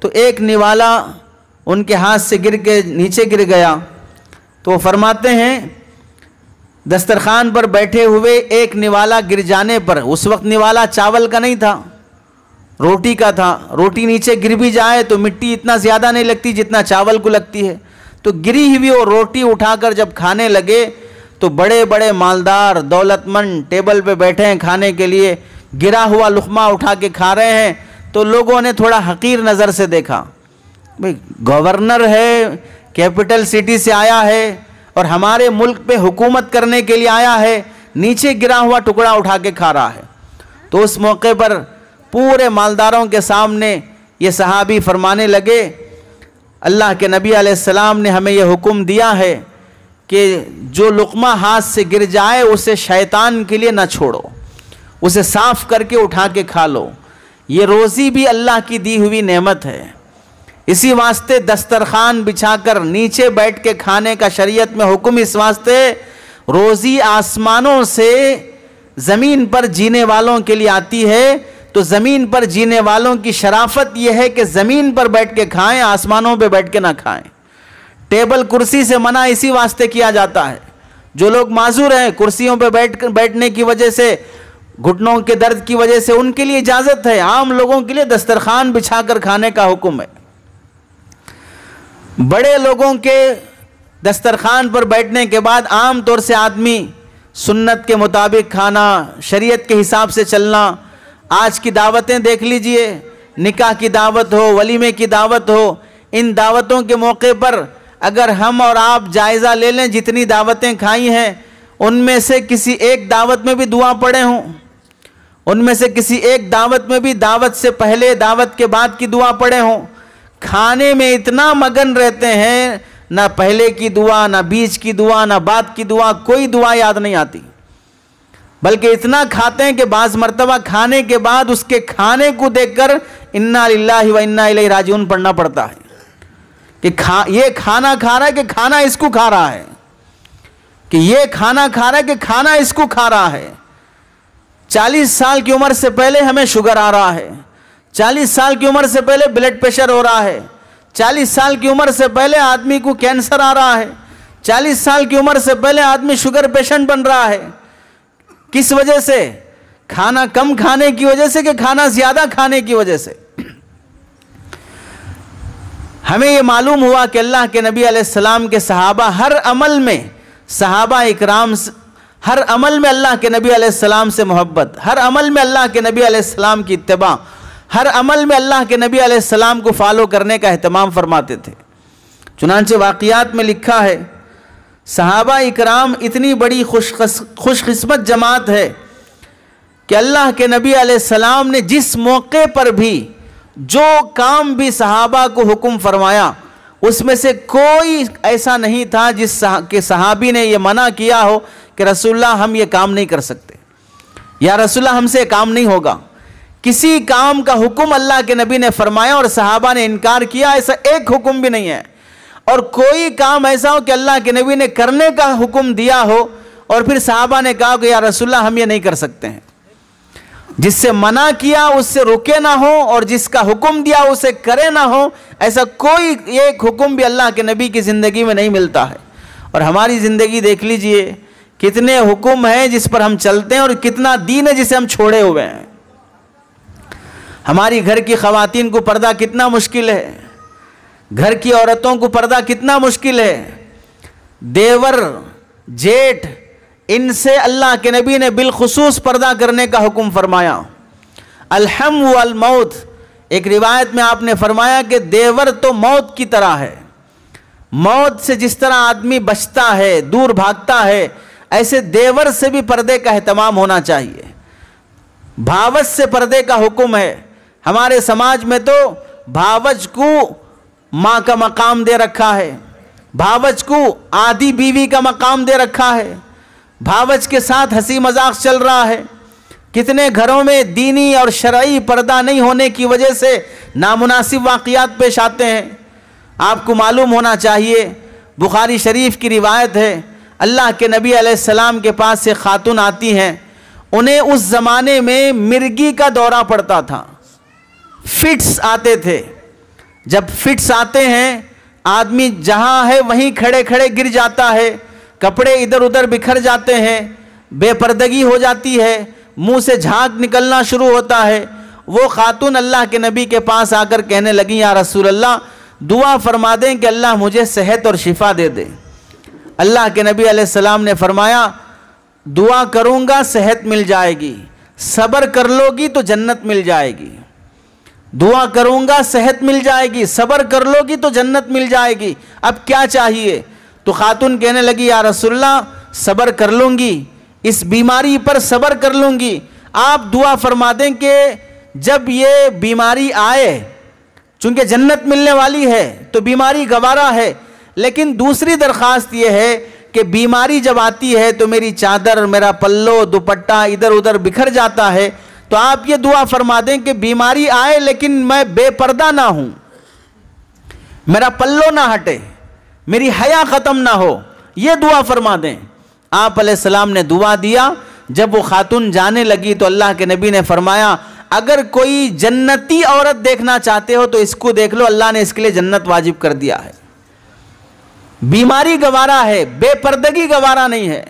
तो एक निवाला उनके हाथ से गिर के नीचे गिर गया। तो वो फरमाते हैं दस्तरखान पर बैठे हुए एक निवाला गिर जाने पर, उस वक्त निवाला चावल का नहीं था, रोटी का था। रोटी नीचे गिर भी जाए तो मिट्टी इतना ज़्यादा नहीं लगती जितना चावल को लगती है। तो गिरी हुई वो रोटी उठाकर जब खाने लगे तो बड़े बड़े मालदार दौलतमंद टेबल पे बैठे हैं खाने के लिए, गिरा हुआ लुक़मा उठा के खा रहे हैं। तो लोगों ने थोड़ा हकीर नज़र से देखा, भाई गवर्नर है, कैपिटल सिटी से आया है और हमारे मुल्क पे हुकूमत करने के लिए आया है, नीचे गिरा हुआ टुकड़ा उठा के खा रहा है। तो उस मौके पर पूरे मालदारों के सामने ये सहाबी फरमाने लगे, अल्लाह के नबी अलैहिस्सलाम ने हमें यह हुक्म दिया है कि जो लुक़मा हाथ से गिर जाए उसे शैतान के लिए ना छोड़ो, उसे साफ़ करके उठा के खा लो। ये रोज़ी भी अल्लाह की दी हुई नेमत है, इसी वास्ते दस्तरखान बिछाकर नीचे बैठ के खाने का शरीयत में हुक्म इस वास्ते, रोज़ी आसमानों से ज़मीन पर जीने वालों के लिए आती है, तो ज़मीन पर जीने वालों की शराफत यह है कि ज़मीन पर बैठ के खाएं, आसमानों पे बैठ के ना खाएं। टेबल कुर्सी से मना इसी वास्ते किया जाता है। जो लोग माजूर हैं कुर्सियों पे बैठने की वजह से, घुटनों के दर्द की वजह से, उनके लिए इजाज़त है। आम लोगों के लिए दस्तरखान बिछाकर खाने का हुक्म है। बड़े लोगों के दस्तरखान पर बैठने के बाद आम तौर से आदमी सुन्नत के मुताबिक खाना, शरीयत के हिसाब से चलना। आज की दावतें देख लीजिए, निकाह की दावत हो, वलीमे की दावत हो, इन दावतों के मौके पर अगर हम और आप जायज़ा ले लें, जितनी दावतें खाई हैं उनमें से किसी एक दावत में भी दुआ पढ़े हों, उनमें से किसी एक दावत में भी दावत से पहले दावत के बाद की दुआ पढ़े हों। खाने में इतना मगन रहते हैं, ना पहले की दुआ, ना बीच की दुआ, ना बाद की दुआ, कोई दुआ याद नहीं आती। बल्कि इतना खाते हैं कि बाज़ मर्तबा खाने के बाद उसके खाने को देखकर इन्ना लिल्लाहि व इन्ना इलैहि राजिऊन पढ़ना पड़ता है कि ये खाना खा रहा है कि खाना इसको खा रहा है, कि ये खाना खा रहा है कि खाना इसको खा रहा है। 40 साल की उम्र से पहले हमें शुगर आ रहा है, 40 साल की उम्र से पहले ब्लड प्रेशर हो रहा है, 40 साल की उम्र से पहले आदमी को कैंसर आ रहा है, 40 साल की उम्र से पहले आदमी शुगर पेशेंट बन रहा है। किस वजह से? खाना कम खाने की वजह से कि खाना ज़्यादा खाने की वजह से। हमें ये मालूम हुआ कि अल्लाह के नबी अलैहिस्सलाम के सहाबा हर अमल में, सहाबा इकराम हर अमल में अल्लाह के नबी अलैहिस्सलाम से मोहब्बत, हर अमल में अल्लाह के नबी अलैहिस्सलाम की इत्तिबा, हर अमल में अल्लाह के नबी अलैहिस्सलाम को फॉलो करने का एहतमाम फरमाते थे। चुनांचे वाक़ियात में लिखा है, सहाबा इकराम इतनी बड़ी खुशकिस्मत जमात है कि अल्लाह के नबी अलैहिस्सलाम ने जिस मौके पर भी जो काम भी सहाबा को हुक्म फरमाया, उसमें से कोई ऐसा नहीं था जिस के सहाबी ने यह मना किया हो कि रसूलुल्लाह हम ये काम नहीं कर सकते, या रसूलुल्लाह हमसे काम नहीं होगा। किसी काम का हुक्म अल्लाह के नबी ने फरमाया और सहाबा ने इनकार किया, ऐसा एक हुक्म भी नहीं है। और कोई काम ऐसा हो कि अल्लाह के नबी ने करने का हुक्म दिया हो और फिर सहाबा ने कहा कि या रसूलुल्लाह हम ये नहीं कर सकते हैं। जिससे मना किया उससे रुके ना हो और जिसका हुक्म दिया उसे करे ना हो, ऐसा कोई एक हुक्म भी अल्लाह के नबी की ज़िंदगी में नहीं मिलता है। और हमारी ज़िंदगी देख लीजिए, कितने हुक्म हैं जिस पर हम चलते हैं और कितना दीन है जिसे हम छोड़े हुए हैं। हमारी घर की ख़वातीन को पर्दा कितना मुश्किल है, घर की औरतों को पर्दा कितना मुश्किल है। देवर जेठ, इनसे अल्लाह के नबी ने बिलखुसूस पर्दा करने का हुक्म फरमाया। अलहम वल मौत, एक रिवायत में आपने फरमाया कि देवर तो मौत की तरह है। मौत से जिस तरह आदमी बचता है, दूर भागता है, ऐसे देवर से भी पर्दे का एहतमाम होना चाहिए। भावज से पर्दे का हुक्म है। हमारे समाज में तो भावज को माँ का मकाम दे रखा है, भावज को आधी बीवी का मकाम दे रखा है, भावज के साथ हंसी मजाक चल रहा है। कितने घरों में दीनी और शरई पर्दा नहीं होने की वजह से नामुनासिब वाक़ियात पेश आते हैं। आपको मालूम होना चाहिए, बुखारी शरीफ की रिवायत है, अल्लाह के नबी अलैहिस्सलाम के पास से खातून आती हैं, उन्हें उस ज़माने में मिर्गी का दौरा पड़ता था, फिट्स आते थे। जब फिट्स आते हैं, आदमी जहाँ है वहीं खड़े खड़े गिर जाता है, कपड़े इधर उधर बिखर जाते हैं, बेपर्दगी हो जाती है, मुंह से झाग निकलना शुरू होता है। वो खातून अल्लाह के नबी के पास आकर कहने लगी, या रसूल अल्लाह, दुआ फरमा दें कि अल्लाह मुझे सेहत और शिफा दे दे। अल्लाह के नबी अलैहिस्सलाम ने फरमाया, दुआ करूँगा सेहत मिल जाएगी, सब्र कर लोगी तो जन्नत मिल जाएगी। दुआ करूँगा सेहत मिल जाएगी, सब्र कर लोगी तो जन्नत मिल जाएगी, अब क्या चाहिए? तो खातून कहने लगी, या रसूलल्लाह, सब्र कर लूँगी, इस बीमारी पर सब्र कर लूँगी, आप दुआ फरमा दें कि जब ये बीमारी आए, चूँकि जन्नत मिलने वाली है तो बीमारी गवारा है, लेकिन दूसरी दरख्वास्त ये है कि बीमारी जब आती है तो मेरी चादर, मेरा पल्लो, दुपट्टा इधर उधर बिखर जाता है, तो आप ये दुआ फरमा दें कि बीमारी आए लेकिन मैं बेपर्दा ना हूँ। मेरा पल्लो ना हटे, मेरी हया ख़त्म ना हो, ये दुआ फरमा दें। आप अलैहिस्सलाम ने दुआ दिया। जब वो खातून जाने लगी तो अल्लाह के नबी ने फरमाया, अगर कोई जन्नती औरत देखना चाहते हो तो इसको देख लो, अल्लाह ने इसके लिए जन्नत वाजिब कर दिया है। बीमारी गवारा है, बेपर्दगी गवारा नहीं है।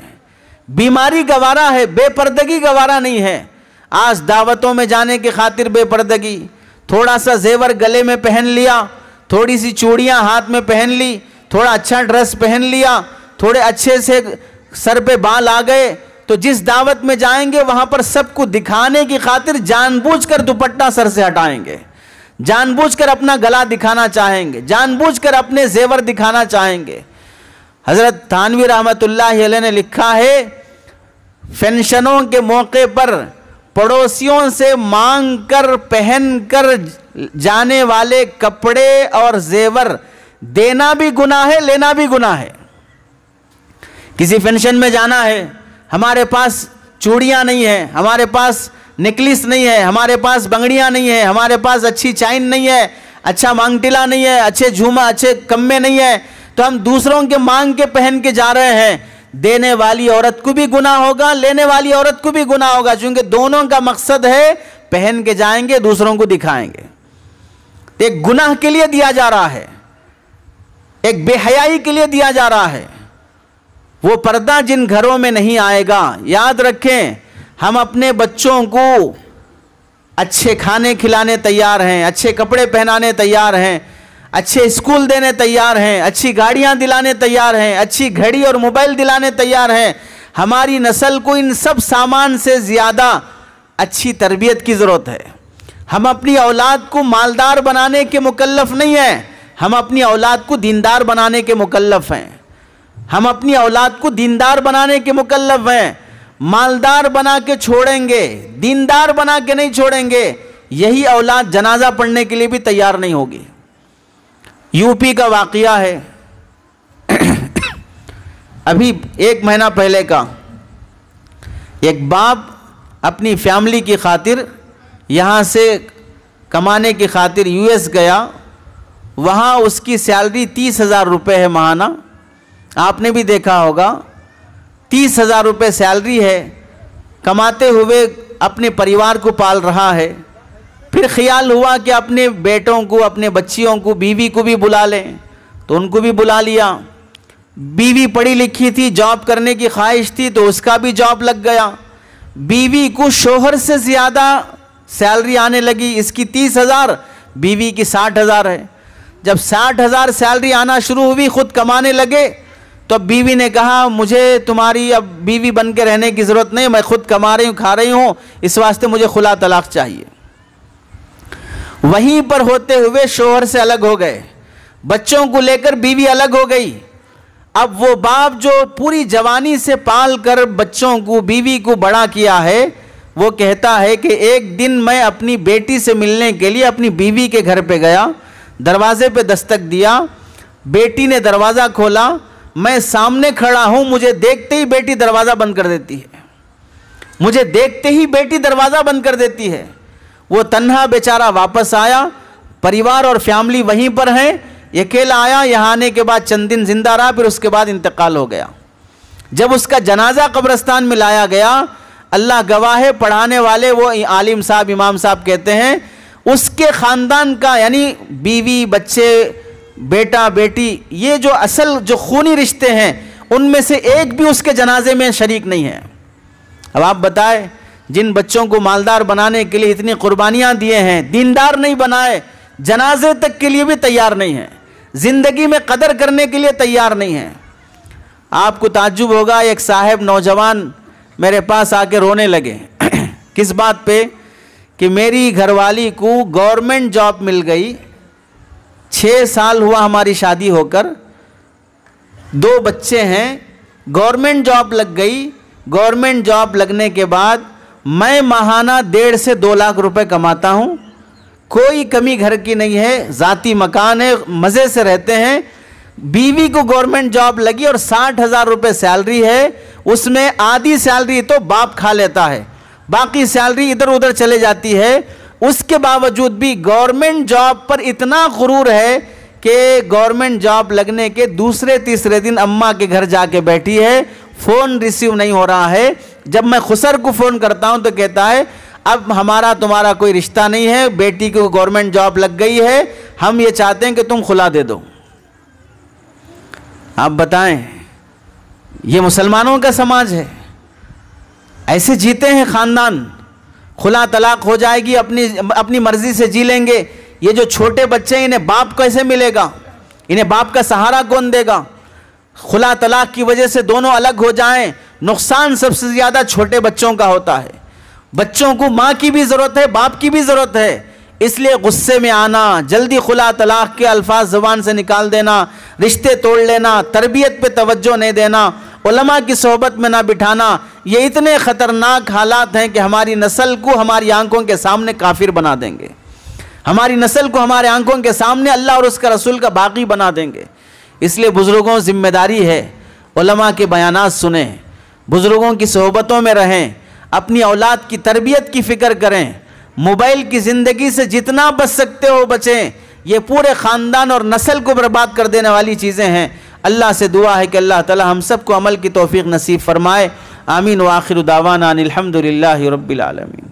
बीमारी गवारा है, बेपर्दगी गवारा नहीं है। आज दावतों में जाने की खातिर बेपर्दगी, थोड़ा सा जेवर गले में पहन लिया, थोड़ी सी चूड़ियां हाथ में पहन ली, थोड़ा अच्छा ड्रेस पहन लिया, थोड़े अच्छे से सर पे बाल आ गए, तो जिस दावत में जाएंगे वहां पर सबको दिखाने की खातिर जानबूझकर दुपट्टा सर से हटाएंगे, जानबूझकर अपना गला दिखाना चाहेंगे, जानबूझकर अपने जेवर दिखाना चाहेंगे। हजरत थानवी रहमतुल्लाह अलैह ने लिखा है, फंक्शनों के मौके पर पड़ोसियों से मांग कर पहन कर जाने वाले कपड़े और जेवर देना भी गुनाह है, लेना भी गुनाह है। किसी फंक्शन में जाना है, हमारे पास चूड़ियां नहीं है, हमारे पास नेकलेस नहीं है, हमारे पास बंगड़ियां नहीं है, हमारे पास अच्छी चाइन नहीं है, अच्छा मांगटिला नहीं है, अच्छे झूमा अच्छे कम्मे नहीं है, तो हम दूसरों के मांग के पहन के जा रहे हैं। देने वाली औरत को भी गुनाह होगा, लेने वाली औरत को भी गुनाह होगा, क्योंकि दोनों का मकसद है पहन के जाएंगे, दूसरों को दिखाएंगे। एक गुनाह के लिए दिया जा रहा है, एक बेहयाई के लिए दिया जा रहा है। वो पर्दा जिन घरों में नहीं आएगा, याद रखें, हम अपने बच्चों को अच्छे खाने खिलाने तैयार हैं, अच्छे कपड़े पहनाने तैयार हैं, अच्छे स्कूल देने तैयार हैं, अच्छी गाड़ियां दिलाने तैयार हैं, अच्छी घड़ी और मोबाइल दिलाने तैयार हैं। हमारी नस्ल को इन सब सामान से ज़्यादा अच्छी तरबियत की ज़रूरत है। हम अपनी औलाद को मालदार बनाने के मुकल्लफ नहीं हैं, हम अपनी औलाद को दीनदार बनाने के मुकल्लफ हैं। हम अपनी औलाद को दीनदार बनाने के मुकल्लफ हैं। मालदार बना के छोड़ेंगे, दीनदार बना के नहीं छोड़ेंगे, यही औलाद जनाजा पढ़ने के लिए भी तैयार नहीं होगी। यूपी का वाक़या है अभी 1 महीना पहले का। एक बाप अपनी फैमिली की खातिर यहाँ से कमाने की खातिर यूएस गया। वहाँ उसकी सैलरी 30,000 रुपये है महाना। आपने भी देखा होगा, 30,000 रुपये सैलरी है, कमाते हुए अपने परिवार को पाल रहा है। फिर ख्याल हुआ कि अपने बेटों को, अपने बच्चियों को, बीवी को भी बुला लें, तो उनको भी बुला लिया। बीवी पढ़ी लिखी थी, जॉब करने की ख्वाहिश थी, तो उसका भी जॉब लग गया। बीवी को शोहर से ज़्यादा सैलरी आने लगी। इसकी 30,000, बीवी की 60,000 है। जब 60,000 सैलरी आना शुरू हुई, खुद कमाने लगे, तो बीवी ने कहा, मुझे तुम्हारी अब बीवी बन के रहने की ज़रूरत नहीं, मैं खुद कमा रही हूँ, खा रही हूँ, इस वास्ते मुझे खुला तलाक चाहिए। वहीं पर होते हुए शोहर से अलग हो गए, बच्चों को लेकर बीवी अलग हो गई। अब वो बाप जो पूरी जवानी से पाल कर बच्चों को, बीवी को बड़ा किया है, वो कहता है कि एक दिन मैं अपनी बेटी से मिलने के लिए अपनी बीवी के घर पे गया, दरवाजे पे दस्तक दिया, बेटी ने दरवाज़ा खोला, मैं सामने खड़ा हूँ, मुझे देखते ही बेटी दरवाज़ा बंद कर देती है। मुझे देखते ही बेटी दरवाज़ा बंद कर देती है। वो तन्हा बेचारा वापस आया, परिवार और फैमिली वहीं पर है, अकेला आया। यहाँ आने के बाद चंद दिन जिंदा रहा, फिर उसके बाद इंतकाल हो गया। जब उसका जनाजा कब्रिस्तान में लाया गया, अल्लाह गवाह है, पढ़ाने वाले वो आलिम साहब, इमाम साहब कहते हैं, उसके ख़ानदान का, यानी बीवी, बच्चे, बेटा बेटी, ये जो असल जो खूनी रिश्ते हैं, उनमें से एक भी उसके जनाजे में शरीक नहीं है। अब आप बताएं, जिन बच्चों को मालदार बनाने के लिए इतनी कुर्बानियां दिए हैं, दीनदार नहीं बनाए, जनाजे तक के लिए भी तैयार नहीं है, ज़िंदगी में कदर करने के लिए तैयार नहीं है। आपको ताज्जुब होगा, एक साहब नौजवान मेरे पास आके रोने लगे किस बात पे, कि मेरी घरवाली को गवर्नमेंट जॉब मिल गई, 6 साल हुआ हमारी शादी होकर, 2 बच्चे हैं, गवर्नमेंट जॉब लग गई। गवर्नमेंट जॉब लगने के बाद मैं माहाना 1.5 से 2 लाख रुपए कमाता हूँ, कोई कमी घर की नहीं है, ज़ाती मकान है, मज़े से रहते हैं। बीवी को गवर्नमेंट जॉब लगी और 60,000 रुपये सैलरी है, उसमें आधी सैलरी तो बाप खा लेता है, बाकी सैलरी इधर उधर चले जाती है। उसके बावजूद भी गवर्नमेंट जॉब पर इतना गुरूर है कि गवर्नमेंट जॉब लगने के दूसरे तीसरे दिन अम्मा के घर जाके बैठी है, फ़ोन रिसीव नहीं हो रहा है। जब मैं खुसर को फ़ोन करता हूं तो कहता है अब हमारा तुम्हारा कोई रिश्ता नहीं है, बेटी को गवर्नमेंट जॉब लग गई है, हम ये चाहते हैं कि तुम खुला दे दो। आप बताएं, ये मुसलमानों का समाज है? ऐसे जीते हैं ख़ानदान? खुला तलाक हो जाएगी, अपनी मर्जी से जी लेंगे। ये जो छोटे बच्चे हैं, इन्हें बाप कैसे मिलेगा? इन्हें बाप का सहारा कौन देगा? खुला तलाक की वजह से दोनों अलग हो जाएं, नुकसान सबसे ज़्यादा छोटे बच्चों का होता है। बच्चों को माँ की भी ज़रूरत है, बाप की भी ज़रूरत है। इसलिए गुस्से में आना, जल्दी खुला तलाक के अल्फाज ज़बान से निकाल देना, रिश्ते तोड़ लेना, तरबियत पे तवज्जो नहीं देना, उलमा की सोहबत में ना बिठाना, ये इतने ख़तरनाक हालात हैं कि हमारी नस्ल को हमारी आंखों के सामने काफिर बना देंगे, हमारी नस्ल को हमारे आंखों के सामने अल्लाह और उसका रसूल का बागी बना देंगे। इसलिए बुज़ुर्गों जिम्मेदारी है, उलमा के बयानात सुने, बुज़ुर्गों की सोहबतों में रहें, अपनी औलाद की तरबियत की फ़िक्र करें। मोबाइल की ज़िंदगी से जितना बच सकते हो बचें। ये पूरे ख़ानदान और नस्ल को बर्बाद कर देने वाली चीज़ें हैं। अल्लाह से दुआ है कि अल्लाह ताला हम सब को अमल की तौफ़ीक़ नसीब फ़रमाए। आमीन व आखिर दावाना अनिल हम्दुलिल्लाहि रब्बिल आलमीन।